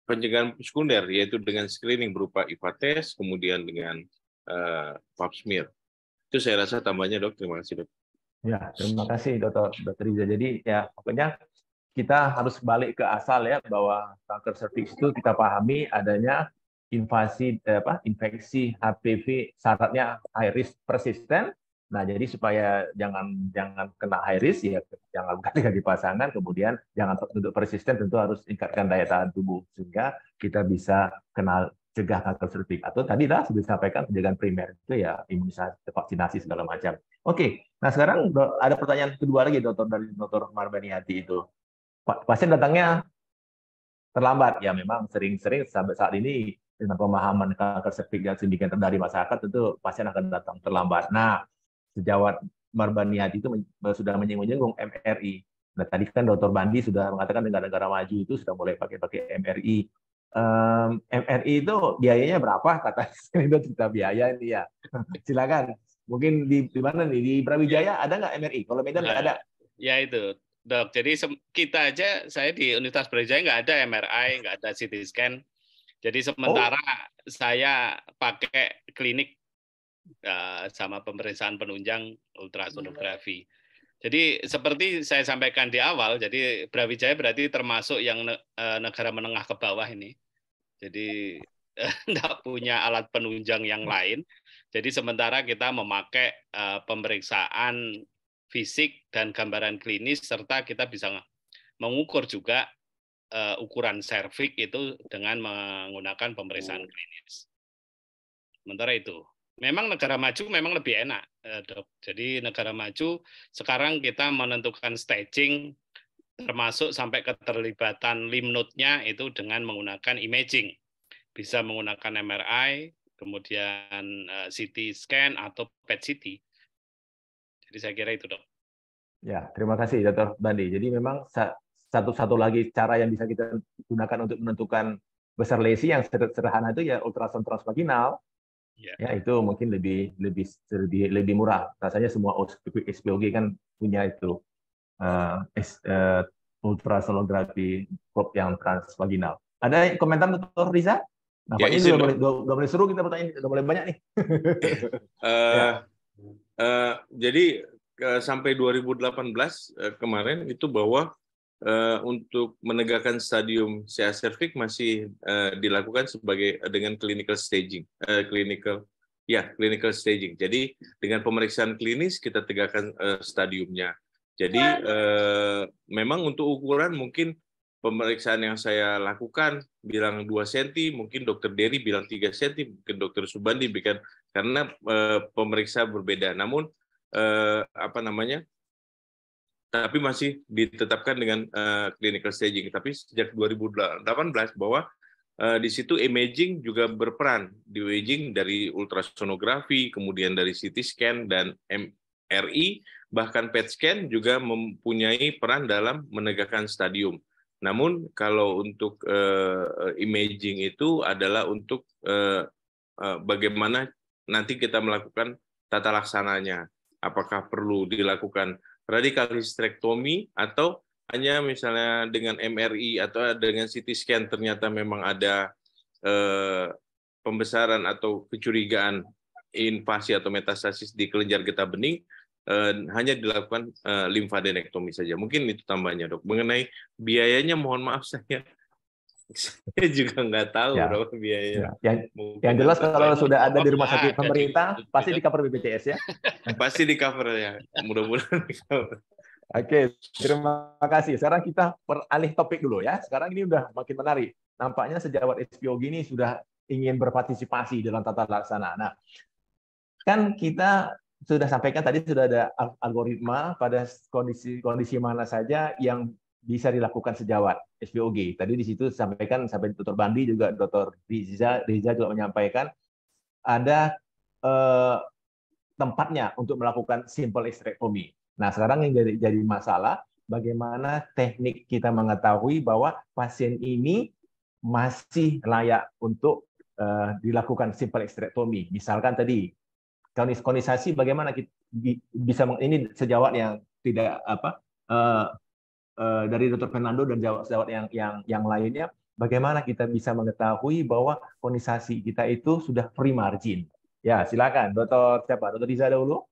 pencegahan sekunder, yaitu dengan screening berupa IVA test, kemudian dengan pap smear. Itu saya rasa tambahnya, Dok. Terima kasih, Dok. Ya, terima kasih Dr. Riza. Jadi ya pokoknya kita harus balik ke asal ya, bahwa kanker serviks itu kita pahami adanya infeksi HPV, syaratnya high risk persisten. Nah, jadi supaya jangan kena high risk ya, jangan ganti pasangan, kemudian jangan untuk persisten tentu harus tingkatkan daya tahan tubuh sehingga kita bisa cegah kanker serviks. Atau tadi sudah disampaikan pencegahan primer itu ya imunisasi, vaksinasi segala macam. Oke, nah sekarang ada pertanyaan kedua lagi dari Dr. Marbaniati itu. Pasien datangnya terlambat, ya memang sering-sering sampai saat ini dengan pemahaman kanker serviks yang sedemikian rendah di masyarakat, tentu pasien akan datang terlambat. Nah, sejawat Marbaniati itu sudah menyinggung MRI. Nah, tadi kan Dr. Bandi sudah mengatakan negara-negara maju itu sudah mulai pakai MRI. MRI itu biayanya berapa? Kata itu cerita biaya ini ya. Silakan. Mungkin di mana nih? Di Brawijaya ada nggak MRI? Kalau Medan nggak ada. Ya itu, Dok. Jadi kita aja, saya di Universitas Brawijaya nggak ada MRI, nggak ada CT scan. Jadi sementara saya pakai klinik sama pemeriksaan penunjang ultrasonografi. Jadi seperti saya sampaikan di awal, jadi Brawijaya berarti termasuk yang negara menengah ke bawah ini. Jadi tidak punya alat penunjang yang lain. Jadi sementara kita memakai pemeriksaan fisik dan gambaran klinis, serta kita bisa mengukur juga ukuran serviks itu dengan menggunakan pemeriksaan klinis. Sementara itu. Memang negara maju memang lebih enak, Dok. Jadi negara maju sekarang kita menentukan staging termasuk sampai keterlibatan lymph node-nya itu dengan menggunakan imaging. Bisa menggunakan MRI, kemudian CT scan atau PET CT. Jadi saya kira itu, Dok. Ya, terima kasih Dr. Bandi. Jadi memang satu lagi cara yang bisa kita gunakan untuk menentukan besar lesi yang sederhana itu ya ultrasound transvaginal. Ya, itu mungkin lebih murah. Rasanya semua SPOG kan punya itu ultrasonografi probe yang transvaginal. Ada komentar Dr. Riza? Nampaknya izin, udah boleh seru kita bertanya, udah mulai banyak nih. Jadi sampai 2018 kemarin itu bahwa untuk menegakkan stadium CA cervix masih dilakukan sebagai dengan clinical staging, clinical staging. Jadi dengan pemeriksaan klinis kita tegakkan stadiumnya. Jadi memang untuk ukuran mungkin pemeriksaan yang saya lakukan bilang 2 cm, mungkin Dokter Dery bilang 3 cm, mungkin Dokter Subandi bilang, karena pemeriksa berbeda. Namun tapi masih ditetapkan dengan clinical staging. Tapi sejak 2018 bahwa di situ imaging juga berperan, di imaging dari ultrasonografi, kemudian dari CT scan dan MRI, bahkan PET scan juga mempunyai peran dalam menegakkan stadium. Namun kalau untuk imaging itu adalah untuk bagaimana nanti kita melakukan tata laksananya. Apakah perlu dilakukan radikal histrektomi atau hanya misalnya dengan MRI atau dengan CT scan ternyata memang ada pembesaran atau kecurigaan invasi atau metastasis di kelenjar getah bening, hanya dilakukan limfadenektomi saja. Mungkin itu tambahnya, Dok. Mengenai biayanya, mohon maaf saya juga nggak tahu berapa biayanya. Yang jelas kalau sudah ada di rumah sakit pemerintah, pasti di cover BPJS ya. Pasti di cover ya, mudah-mudahan di cover. Oke, terima kasih. Sekarang kita beralih topik dulu ya. Sekarang ini udah makin menarik. Nampaknya sejawat SPOG ini sudah ingin berpartisipasi dalam tata laksana. Nah, kan kita sudah sampaikan tadi sudah ada algoritma pada kondisi mana saja yang bisa dilakukan sejawat SPOG. Tadi di situ disampaikan sampai Dr. Bandi juga Dr. Riza juga menyampaikan ada tempatnya untuk melakukan simple hysterectomy. Nah, sekarang yang jadi masalah bagaimana teknik kita mengetahui bahwa pasien ini masih layak untuk dilakukan simple hysterectomy. Misalkan tadi kondisasi bagaimana kita bisa ini sejawat yang tidak dari Dr. Fernando dan sejawat yang lainnya, bagaimana kita bisa mengetahui bahwa kondisasi kita itu sudah free margin. Ya, silakan, Dr. siapa? Dr. Riza dahulu.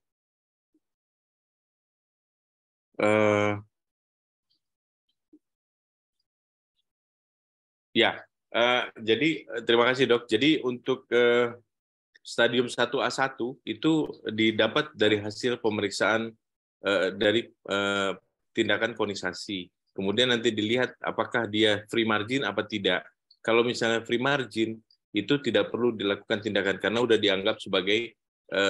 Jadi terima kasih, Dok. Jadi untuk stadium 1A1 itu didapat dari hasil pemeriksaan dari tindakan konisasi. Kemudian nanti dilihat apakah dia free margin apa tidak. Kalau misalnya free margin, itu tidak perlu dilakukan tindakan karena sudah dianggap sebagai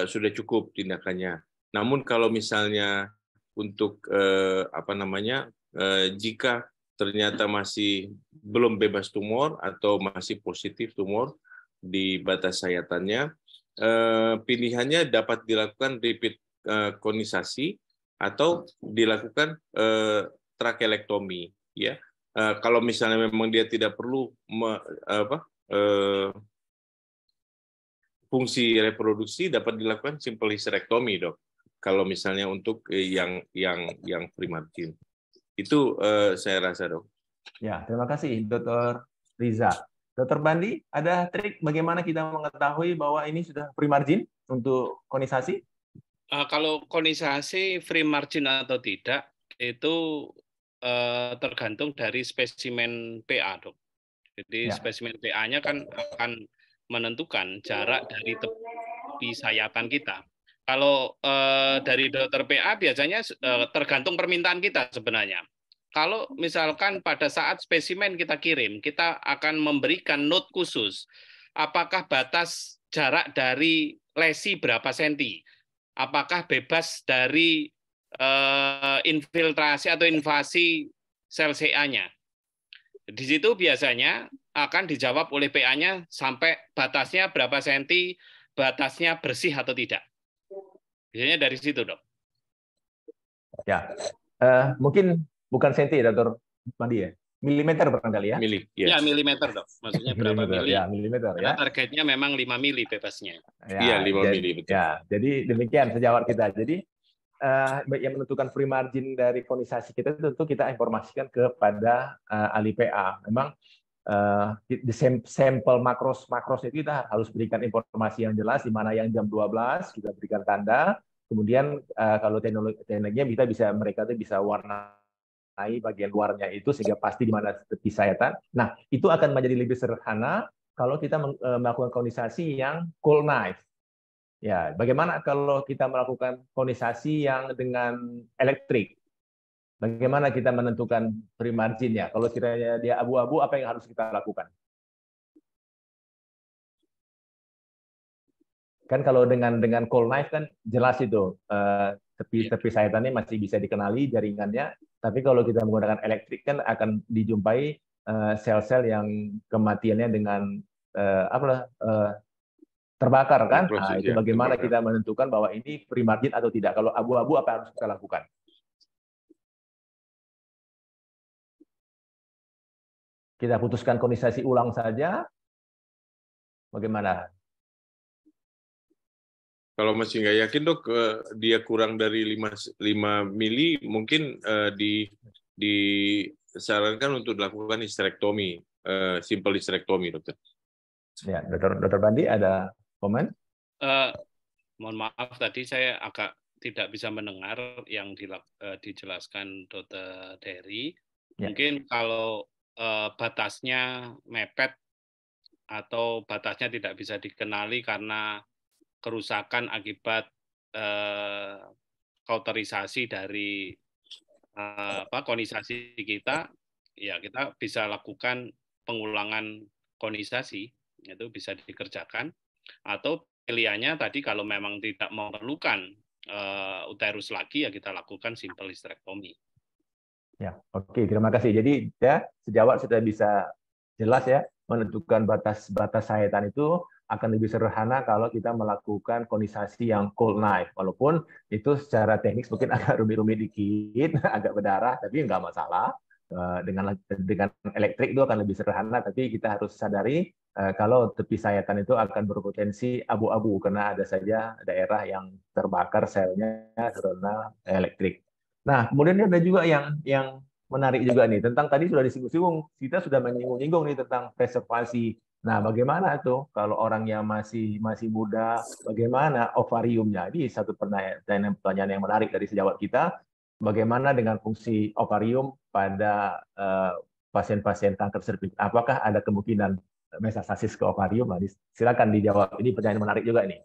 sudah cukup tindakannya. Namun kalau misalnya untuk jika ternyata masih belum bebas tumor atau masih positif tumor di batas sayatannya, pilihannya dapat dilakukan repeat konisasi atau dilakukan trakelektomi. Ya, kalau misalnya memang dia tidak perlu fungsi reproduksi, dapat dilakukan simple hysterectomy, Dok. Kalau misalnya untuk yang free margin. Itu saya rasa, Dok. Ya, terima kasih Dr. Riza. Dr. Bandi, ada trik bagaimana kita mengetahui bahwa ini sudah free margin untuk konisasi? Kalau konisasi free margin atau tidak, itu tergantung dari spesimen PA, Dok. Jadi spesimen PA-nya kan akan menentukan jarak dari tepi sayatan kita. Kalau dari dokter PA biasanya tergantung permintaan kita sebenarnya. Kalau misalkan pada saat spesimen kita kirim, kita akan memberikan note khusus. Apakah batas jarak dari lesi berapa senti? Apakah bebas dari infiltrasi atau invasi sel CA-nya? Di situ biasanya akan dijawab oleh PA-nya sampai batasnya berapa senti, batasnya bersih atau tidak. Biasanya dari situ, Dok. Ya, mungkin bukan senti, Dr. Bandi ya, milimeter barangkali ya? Ya, milimeter, Dok. Maksudnya berapa mili? Ya, milimeter ya. Targetnya memang 5 mili bebasnya. Iya, 5 mili betul. Ya, jadi demikian sejawat kita. Jadi yang menentukan free margin dari konisasi kita tentu kita informasikan kepada ahli PA. Memang di sampel makros itu kita harus berikan informasi yang jelas di mana yang jam 12 kita berikan tanda. Kemudian kalau teknologinya mereka tuh bisa warnai bagian luarnya itu sehingga pasti di mana tepi sayatan. Nah, itu akan menjadi lebih sederhana kalau kita melakukan konisasi yang cold knife. Ya, bagaimana kalau kita melakukan konisasi yang dengan elektrik? Bagaimana kita menentukan free margin-nya? Kalau kiranya dia abu-abu, apa yang harus kita lakukan? Kan kalau dengan cold knife kan jelas itu tepi sayatannya masih bisa dikenali jaringannya, tapi kalau kita menggunakan elektrik kan akan dijumpai sel-sel yang kematiannya dengan terbakar kan? Nah, itu bagaimana kita menentukan bahwa ini free margin atau tidak? Kalau abu-abu apa yang harus kita lakukan? Kita putuskan konisasi ulang saja. Bagaimana? Kalau masih nggak yakin dok, dia kurang dari 5 mili, mungkin disarankan untuk dilakukan histerektomi, simple histerektomi, dokter. Ya, dokter Bandi ada komen? Mohon maaf, tadi saya agak tidak bisa mendengar yang dijelaskan Dokter Dery. Ya. Mungkin kalau batasnya mepet atau batasnya tidak bisa dikenali karena kerusakan akibat kauterisasi dari konisasi kita, ya kita bisa lakukan pengulangan konisasi, itu bisa dikerjakan. Atau pilihannya tadi kalau memang tidak memerlukan uterus lagi, ya kita lakukan simple hysterectomy. Ya, oke, terima kasih. Jadi ya sejawat sudah bisa jelas ya menentukan batas sayatan itu akan lebih sederhana kalau kita melakukan konisasi yang cold knife. Walaupun itu secara teknis mungkin agak rumit-rumit dikit, agak berdarah, tapi nggak masalah. Dengan elektrik itu akan lebih sederhana, tapi kita harus sadari kalau tepi sayatan itu akan berpotensi abu-abu karena ada saja daerah yang terbakar selnya karena elektrik. Nah, kemudian ada juga yang menarik juga nih tentang tadi sudah disinggung-singgung, kita sudah menyinggung-nyinggung nih tentang preservasi. Nah, bagaimana tuh kalau orang yang masih muda, bagaimana ovariumnya? Ini satu pertanyaan yang menarik dari sejawat kita. Bagaimana dengan fungsi ovarium pada pasien-pasien kanker serviks? Apakah ada kemungkinan metastasis ke ovarium? Silakan dijawab. Ini pertanyaan menarik juga nih.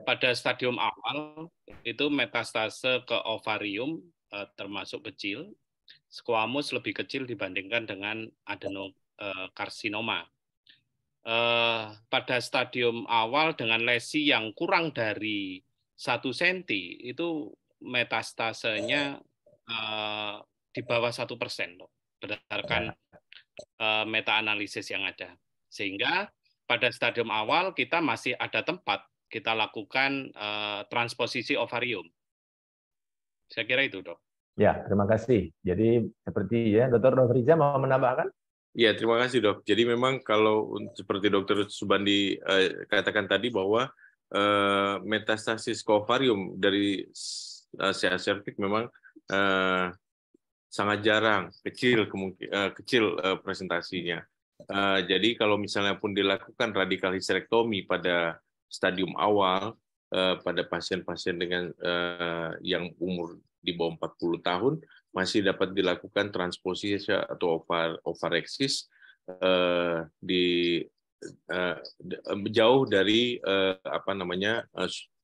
Pada stadium awal itu metastase ke ovarium termasuk kecil, squamous lebih kecil dibandingkan dengan adenokarsinoma. Pada stadium awal dengan lesi yang kurang dari 1 cm itu metastasenya di bawah 1%, berdasarkan meta-analisis yang ada. Sehingga pada stadium awal kita masih ada tempat kita lakukan transposisi ovarium. Saya kira itu, dok. Ya, terima kasih. Jadi seperti ya, Dr. Riza mau menambahkan? Ya, terima kasih dok. Jadi memang kalau seperti Dr. Subandi katakan tadi bahwa metastasis ke ovarium dari CA cervix memang sangat jarang, kecil presentasinya. Jadi kalau misalnya pun dilakukan radikal histerektomi pada stadium awal pada pasien-pasien dengan yang umur di bawah 40 tahun masih dapat dilakukan transposisi atau ovareksis jauh dari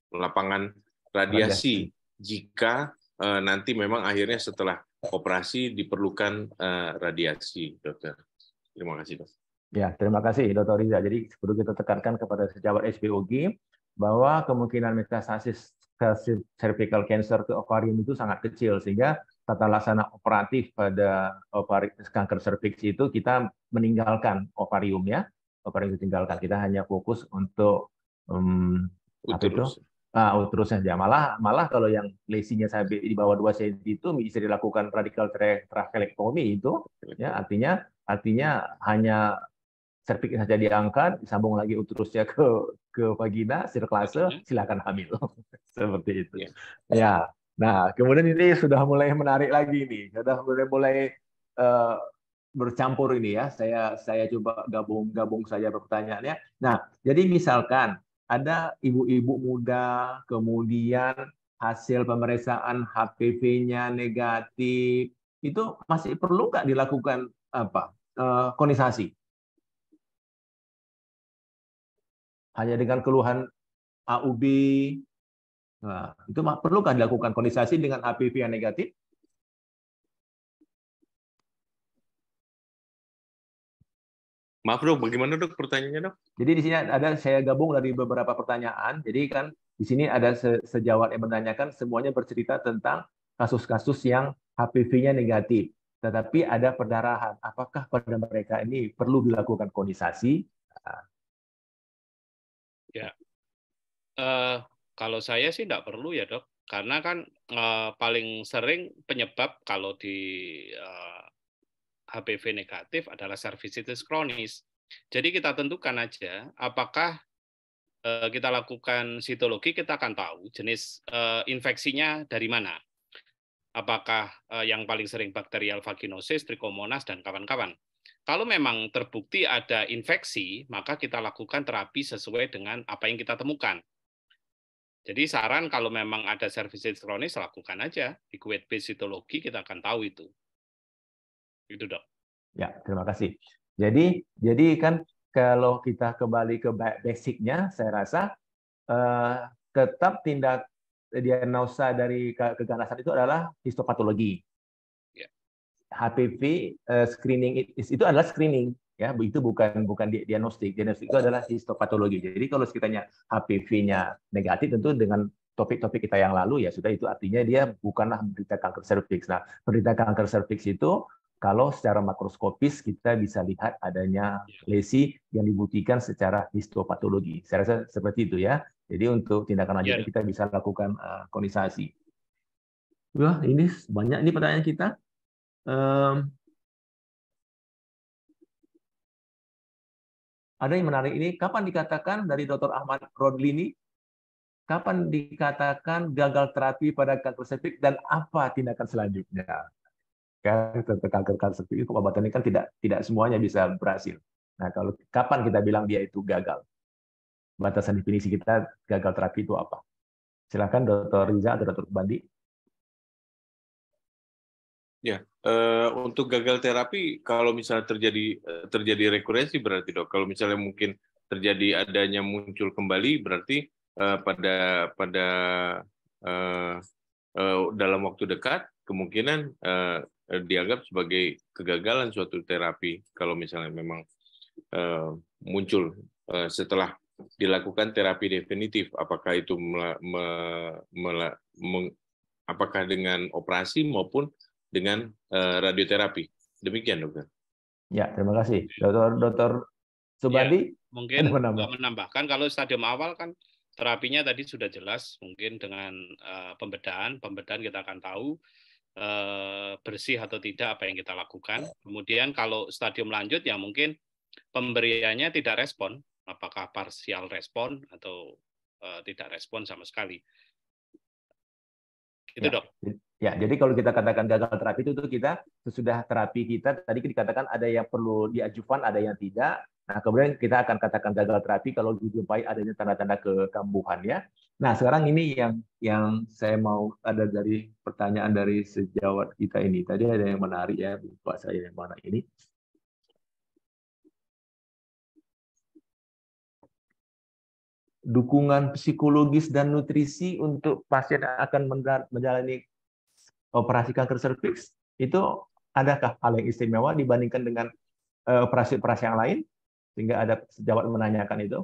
lapangan radiasi jika nanti memang akhirnya setelah operasi diperlukan radiasi, dokter. Terima kasih, dok. Ya, terima kasih, Dr. Riza. Jadi perlu kita tekankan kepada sejawat SPOG bahwa kemungkinan metastasis cervical cancer ke ovarium itu sangat kecil, sehingga tata laksana operatif pada kanker serviks itu kita meninggalkan ovarium ya, ovarium ditinggalkan. Kita hanya fokus untuk uterus saja. Malah kalau yang lesinya sampai di bawah 2 cm itu bisa dilakukan radikal trachelectomy itu, ya artinya hanya serviks saja diangkat, disambung lagi uterusnya ke vagina, sirkulase, silakan hamil. Seperti itu. Ya. Nah, kemudian ini sudah mulai menarik lagi nih. Sudah mulai bercampur ini ya. Saya coba gabung saja pertanyaannya. Nah, jadi misalkan ada ibu-ibu muda, kemudian hasil pemeriksaan HPV-nya negatif, itu masih perlu nggak dilakukan kondisasi? Hanya dengan keluhan AUB, nah, itu perlukah dilakukan kondisasi dengan HPV yang negatif? Maaf dok, bagaimana dok pertanyaannya dok? Jadi di sini saya gabung dari beberapa pertanyaan. Jadi kan di sini ada sejawat yang menanyakan semuanya bercerita tentang kasus-kasus yang HPV-nya negatif, tetapi ada perdarahan. Apakah pada mereka ini perlu dilakukan kondisasi? Ya, kalau saya sih tidak perlu ya dok, karena kan paling sering penyebab kalau di HPV negatif adalah cervicitis kronis. Jadi kita tentukan aja apakah kita lakukan sitologi, kita akan tahu jenis infeksinya dari mana. Apakah yang paling sering bakterial vaginosis, trichomonas, dan kawan-kawan. Kalau memang terbukti ada infeksi, maka kita lakukan terapi sesuai dengan apa yang kita temukan. Jadi saran kalau memang ada cervicitis kronis, lakukan aja. Di QuET-based sitologi kita akan tahu itu. Itu dok. Ya, terima kasih. Jadi kan kalau kita kembali ke basicnya, saya rasa tetap tindak diagnosa dari keganasan itu adalah histopatologi. HPV screening itu adalah screening, ya, itu bukan diagnostik. Diagnostik itu adalah histopatologi. Jadi kalau sekiranya HPV-nya negatif, tentu dengan topik-topik kita yang lalu ya sudah, itu artinya dia bukanlah menderita kanker serviks. Nah, penderita kanker serviks itu kalau secara makroskopis kita bisa lihat adanya lesi yang dibuktikan secara histopatologi. Saya rasa seperti itu ya. Jadi untuk tindakan lanjutnya kita bisa lakukan kondisasi. Wah, ini banyak ini pertanyaan kita. Ada yang menarik ini, kapan dikatakan dari Dr. Ahmad Rodlini, kapan dikatakan gagal terapi pada kanker serviks dan apa tindakan selanjutnya? Kan kanker serviks itu pengobatan ini kan tidak semuanya bisa berhasil. Nah, kalau kapan kita bilang dia itu gagal? Batasan definisi kita gagal terapi itu apa? Silakan Dr. Riza atau Dr. Bandi. Ya, untuk gagal terapi kalau misalnya terjadi rekurensi berarti dok. Kalau misalnya mungkin terjadi adanya muncul kembali berarti pada dalam waktu dekat kemungkinan dianggap sebagai kegagalan suatu terapi kalau misalnya memang muncul setelah dilakukan terapi definitif. Apakah itu apakah dengan operasi maupun dengan radioterapi. Demikian, dokter. Ya, terima kasih. Dr. Subandi, ya, mungkin menambahkan kalau stadium awal kan terapinya tadi sudah jelas, mungkin dengan pembedahan kita akan tahu bersih atau tidak apa yang kita lakukan. Kemudian kalau stadium lanjut ya mungkin pemberiannya tidak respon, apakah parsial respon atau tidak respon sama sekali. Itu ya, dok. Ya, jadi kalau kita katakan gagal terapi itu kita sesudah terapi kita tadi dikatakan ada yang perlu diajukan, ada yang tidak. Nah, kemudian kita akan katakan gagal terapi kalau dijumpai adanya tanda-tanda kekambuhan ya. Nah, sekarang ini yang saya mau ada dari pertanyaan dari sejawat kita ini. Tadi ada yang menarik ya, lupa saya yang mana ini. Dukungan psikologis dan nutrisi untuk pasien yang akan menjalani operasi kanker serviks, itu adakah hal yang istimewa dibandingkan dengan operasi-operasi yang lain? Sehingga ada sejawat menanyakan itu,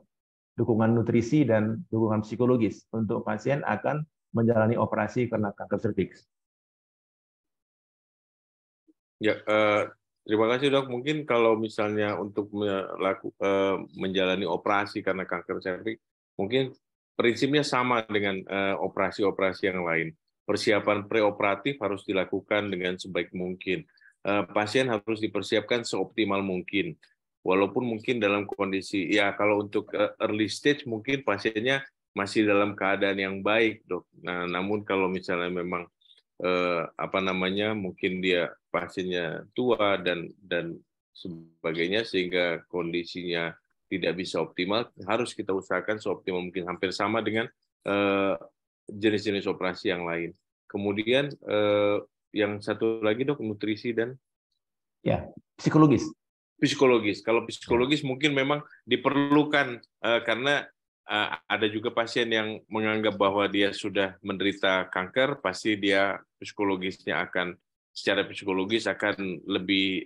dukungan nutrisi dan dukungan psikologis untuk pasien akan menjalani operasi karena kanker serviks. Ya, terima kasih dok. Mungkin kalau misalnya untuk menjalani operasi karena kanker serviks, mungkin prinsipnya sama dengan operasi-operasi yang lain. Persiapan preoperatif harus dilakukan dengan sebaik mungkin. Pasien harus dipersiapkan seoptimal mungkin. Walaupun mungkin dalam kondisi, ya kalau untuk early stage mungkin pasiennya masih dalam keadaan yang baik, dok. Nah, namun kalau misalnya memang mungkin dia pasiennya tua dan sebagainya sehingga kondisinya tidak bisa optimal, harus kita usahakan seoptimal mungkin, hampir sama dengan jenis-jenis operasi yang lain. Kemudian yang satu lagi dok, nutrisi dan psikologis. Psikologis. Kalau psikologis mungkin memang diperlukan karena ada juga pasien yang menganggap bahwa dia sudah menderita kanker, pasti dia psikologisnya akan secara psikologis akan lebih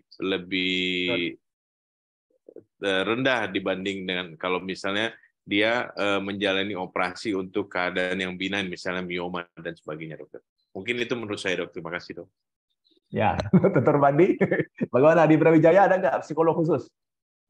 rendah dibanding dengan kalau misalnya dia menjalani operasi untuk keadaan yang benign, misalnya mioma dan sebagainya, dokter. Mungkin itu menurut saya, dok. Terima kasih, dok. Ya, Dr. Bandi, bagaimana di Brawijaya ada nggak psikolog khusus?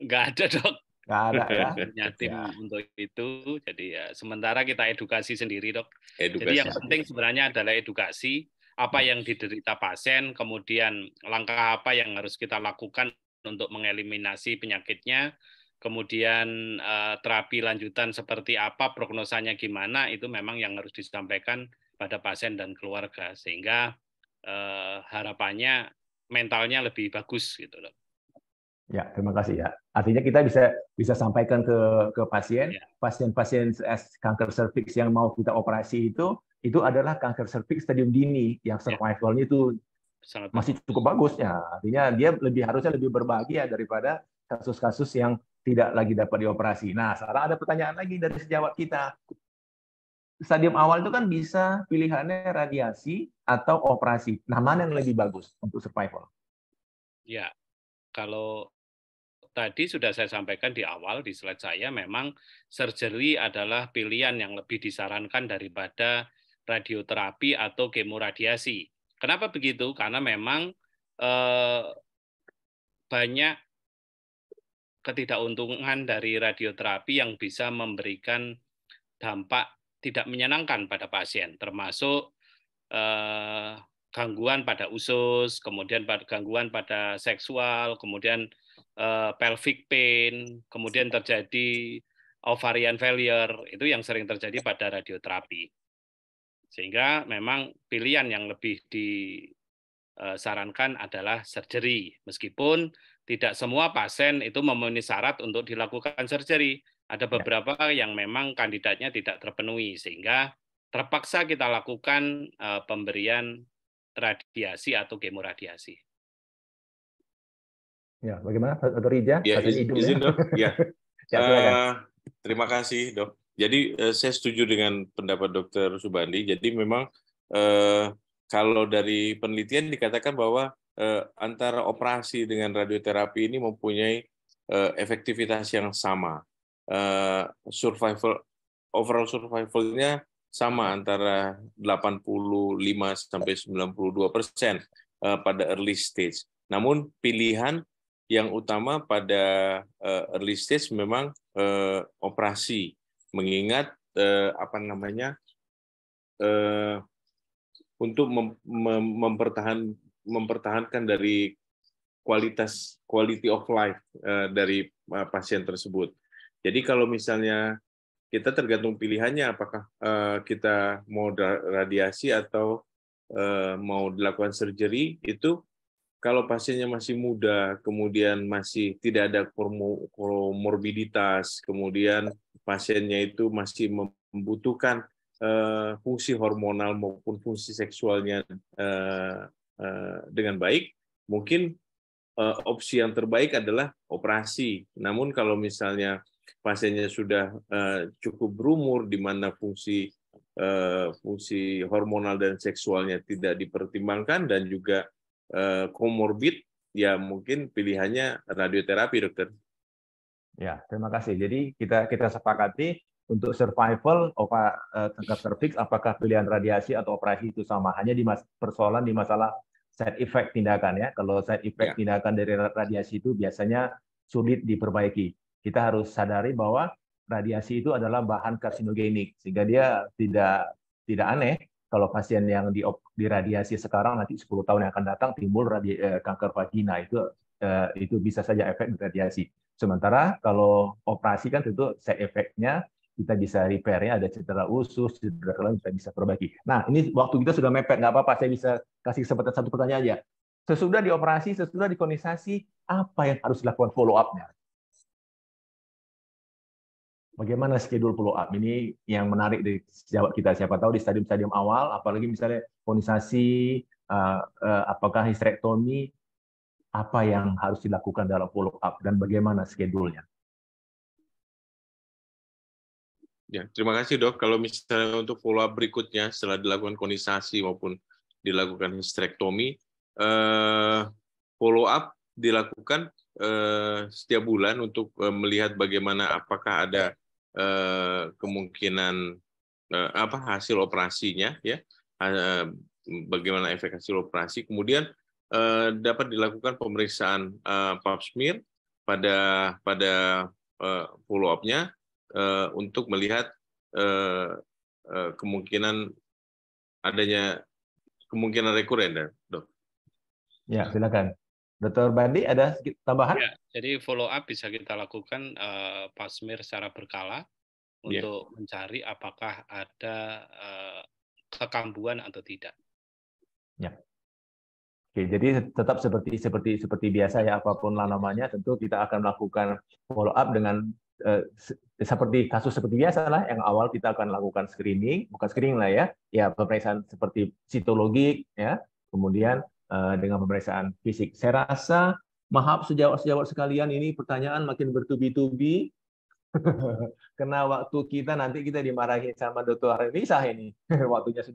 Nggak ada, dok. Nggak ada ya. Punya tim untuk itu, jadi ya sementara kita edukasi sendiri, dok. Edukasi. Jadi yang penting sebenarnya adalah edukasi, apa yang diderita pasien, kemudian langkah apa yang harus kita lakukan untuk mengeliminasi penyakitnya, kemudian terapi lanjutan seperti apa, prognosanya gimana, itu memang yang harus disampaikan pada pasien dan keluarga, sehingga harapannya mentalnya lebih bagus gitu loh. Ya, terima kasih ya. Artinya kita bisa sampaikan ke pasien, pasien-pasien kanker serviks yang mau kita operasi itu adalah kanker serviks stadium dini yang survivalnya itu masih cukup bagus ya. Artinya dia harusnya lebih berbahagia daripada kasus-kasus yang tidak lagi dapat dioperasi. Nah, sekarang ada pertanyaan lagi dari sejawat kita. Stadium awal itu kan bisa pilihannya radiasi atau operasi. Nah, mana yang lebih bagus untuk survival? Ya, kalau tadi sudah saya sampaikan di awal di slide saya, memang surgery adalah pilihan yang lebih disarankan daripada radioterapi atau kemoradiasi. Kenapa begitu? Karena memang banyak ketidakuntungan dari radioterapi yang bisa memberikan dampak tidak menyenangkan pada pasien, termasuk gangguan pada usus, kemudian gangguan pada seksual, kemudian pelvic pain, kemudian terjadi ovarian failure, itu yang sering terjadi pada radioterapi. Sehingga memang pilihan yang lebih disarankan adalah surgery, meskipun tidak semua pasien itu memenuhi syarat untuk dilakukan surgery. Ada beberapa yang memang kandidatnya tidak terpenuhi, sehingga terpaksa kita lakukan pemberian radiasi atau kemoradiasi. Ya, bagaimana, Dr. Rija? Ya, izin dok. Ya. Terima kasih, dok. Jadi saya setuju dengan pendapat Dr. Subandi. Jadi memang kalau dari penelitian dikatakan bahwa antara operasi dengan radioterapi ini mempunyai efektivitas yang sama. Overall survival-nya sama antara 85 sampai 92% pada early stage. Namun pilihan yang utama pada early stage memang operasi, mengingat untuk mempertahankan dari quality of life dari pasien tersebut. Jadi kalau misalnya kita tergantung pilihannya, apakah kita mau radiasi atau mau dilakukan surgery, itu kalau pasiennya masih muda, kemudian masih tidak ada komorbiditas, kemudian pasiennya itu masih membutuhkan fungsi hormonal maupun fungsi seksualnya dengan baik, mungkin opsi yang terbaik adalah operasi. Namun kalau misalnya pasiennya sudah cukup berumur, di mana fungsi hormonal dan seksualnya tidak dipertimbangkan dan juga komorbid, ya mungkin pilihannya radioterapi, dokter. Ya, terima kasih. Jadi kita sepakati untuk survival kanker serviks, apakah pilihan radiasi atau operasi itu sama. Hanya persoalan di masalah side effect tindakan ya. Kalau side effect tindakan dari radiasi itu biasanya sulit diperbaiki. Kita harus sadari bahwa radiasi itu adalah bahan karsinogenik, sehingga dia tidak aneh kalau pasien yang diradiasi sekarang nanti 10 tahun yang akan datang timbul kanker vagina, itu bisa saja efek radiasi. Sementara kalau operasi kan tentu side effect-nya kita bisa repair-nya, ada cedera usus, cedera lain kita bisa perbaiki. Nah, ini waktu kita sudah mepet, nggak apa-apa, saya bisa kasih kesempatan satu pertanyaan aja. sesudah dioperasi, sesudah dikonisasi, apa yang harus dilakukan follow up-nya? Bagaimana schedule follow up? Ini yang menarik dari sejawat kita. Siapa tahu di stadium-stadium awal, apalagi misalnya konisasi, apakah histerektomi, apa yang harus dilakukan dalam follow up dan bagaimana schedule-nya? Ya, terima kasih dok. Kalau misalnya untuk follow up berikutnya setelah dilakukan konisasi maupun dilakukan histerektomi, follow up dilakukan setiap bulan untuk melihat bagaimana apakah ada kemungkinan hasil operasinya, ya, bagaimana efek hasil operasi. Kemudian dapat dilakukan pemeriksaan pap smear pada follow up-nya untuk melihat kemungkinan adanya kemungkinan rekuren, dok. Ya, silakan. Dr. Bandi, ada sedikit tambahan? Ya, jadi follow up bisa kita lakukan pap smear secara berkala untuk mencari apakah ada kekambuhan atau tidak. Ya. Oke, jadi tetap seperti biasa ya, apapun lah namanya, tentu kita akan melakukan follow up dengan seperti kasus seperti biasa lah. Yang awal kita akan lakukan screening, bukan screening lah ya pemeriksaan seperti sitologik ya, kemudian dengan pemeriksaan fisik. Saya rasa, maaf sejawat sekalian, ini pertanyaan makin bertubi-tubi. Karena waktu kita nanti kita dimarahin sama Dr. Harinisa ini. Waktunya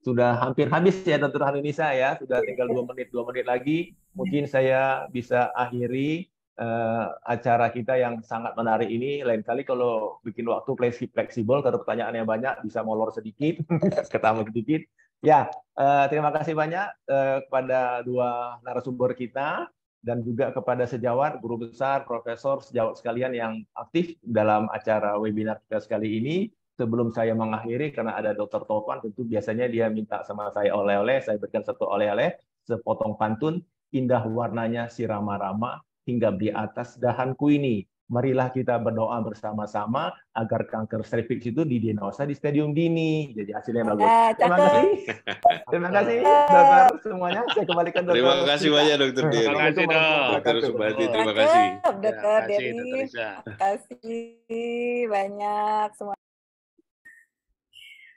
sudah hampir habis ya Dr. Harinisa ya. Sudah tinggal 2 menit lagi. Mungkin saya bisa akhiri acara kita yang sangat menarik ini. Lain kali kalau bikin waktu fleksibel, kalau pertanyaannya banyak bisa molor sedikit, ketambah sedikit. Ya, terima kasih banyak kepada 2 narasumber kita dan juga kepada sejawat, guru besar, profesor, sejawat sekalian yang aktif dalam acara webinar kita sekali ini. Sebelum saya mengakhiri, karena ada Dr. Tovan, tentu biasanya dia minta sama saya oleh-oleh, saya berikan satu oleh-oleh, sepotong pantun, indah warnanya si rama-rama, hingga di atas dahanku ini. Marilah kita berdoa bersama-sama agar kanker serviks itu didiagnosa di stadium dini. Jadi hasilnya bagus. Terima kasih. Terima kasih dokter semuanya. Saya kembalikan dokter. Terima kasih banyak dokter Deri. Terima kasih dokter Subandi. Terima kasih. Dokter Deri. Terima kasih banyak semua.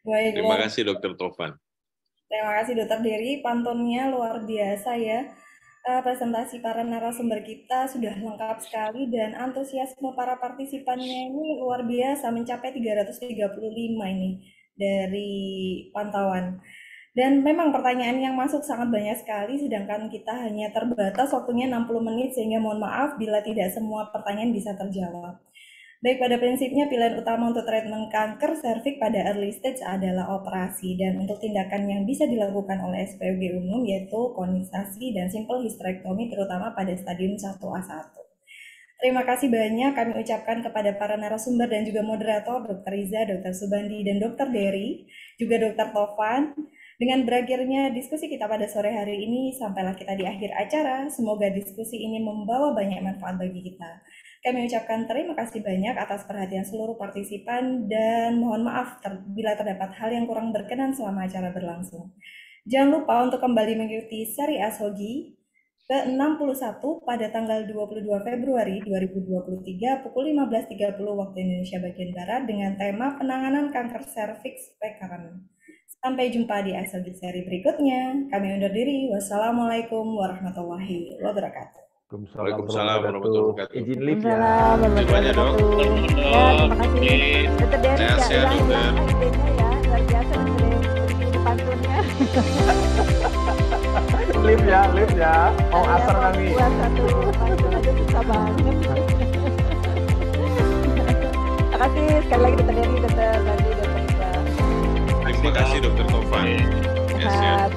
Baik, terima kasih dokter Tovan. Terima kasih dokter Deri. Pantunnya luar biasa ya. Presentasi para narasumber kita sudah lengkap sekali dan antusiasme para partisipannya ini luar biasa, mencapai 335 ini dari pantauan. Dan memang pertanyaan yang masuk sangat banyak sekali, sedangkan kita hanya terbatas waktunya 60 menit, sehingga mohon maaf bila tidak semua pertanyaan bisa terjawab. Baik, pada prinsipnya pilihan utama untuk treatment kanker serviks pada early stage adalah operasi, dan untuk tindakan yang bisa dilakukan oleh SPOG umum yaitu konisasi dan simple histerektomi terutama pada stadium 1A1. Terima kasih banyak kami ucapkan kepada para narasumber dan juga moderator Dr. Riza, Dr. Subandi, dan Dr. Deri, juga Dr. Tovan. Dengan berakhirnya diskusi kita pada sore hari ini, sampailah kita di akhir acara. Semoga diskusi ini membawa banyak manfaat bagi kita. Kami ucapkan terima kasih banyak atas perhatian seluruh partisipan dan mohon maaf bila terdapat hal yang kurang berkenan selama acara berlangsung. Jangan lupa untuk kembali mengikuti seri ASHOGI ke-61 pada tanggal 22 Februari 2023 pukul 15.30 waktu Indonesia bagian Barat dengan tema penanganan kanker serviks recurrent. Sampai jumpa di ASHOGI seri berikutnya. Kami undur diri. Wassalamualaikum warahmatullahi wabarakatuh. Waalaikumsalam warahmatullahi wabarakatuh. Izin lift ya. Terima kasih dok. Ya, terima kasih. Dokter Deri Sehat dokter. Ya, luar biasa pantunnya. Lift ya. Mau asar kami. Buat satu pantun aja susah banget. Terima kasih sekali lagi Dokter Deri, Dokter Bandi, Dokter Riza. Terima kasih dokter Tovan. Sehat.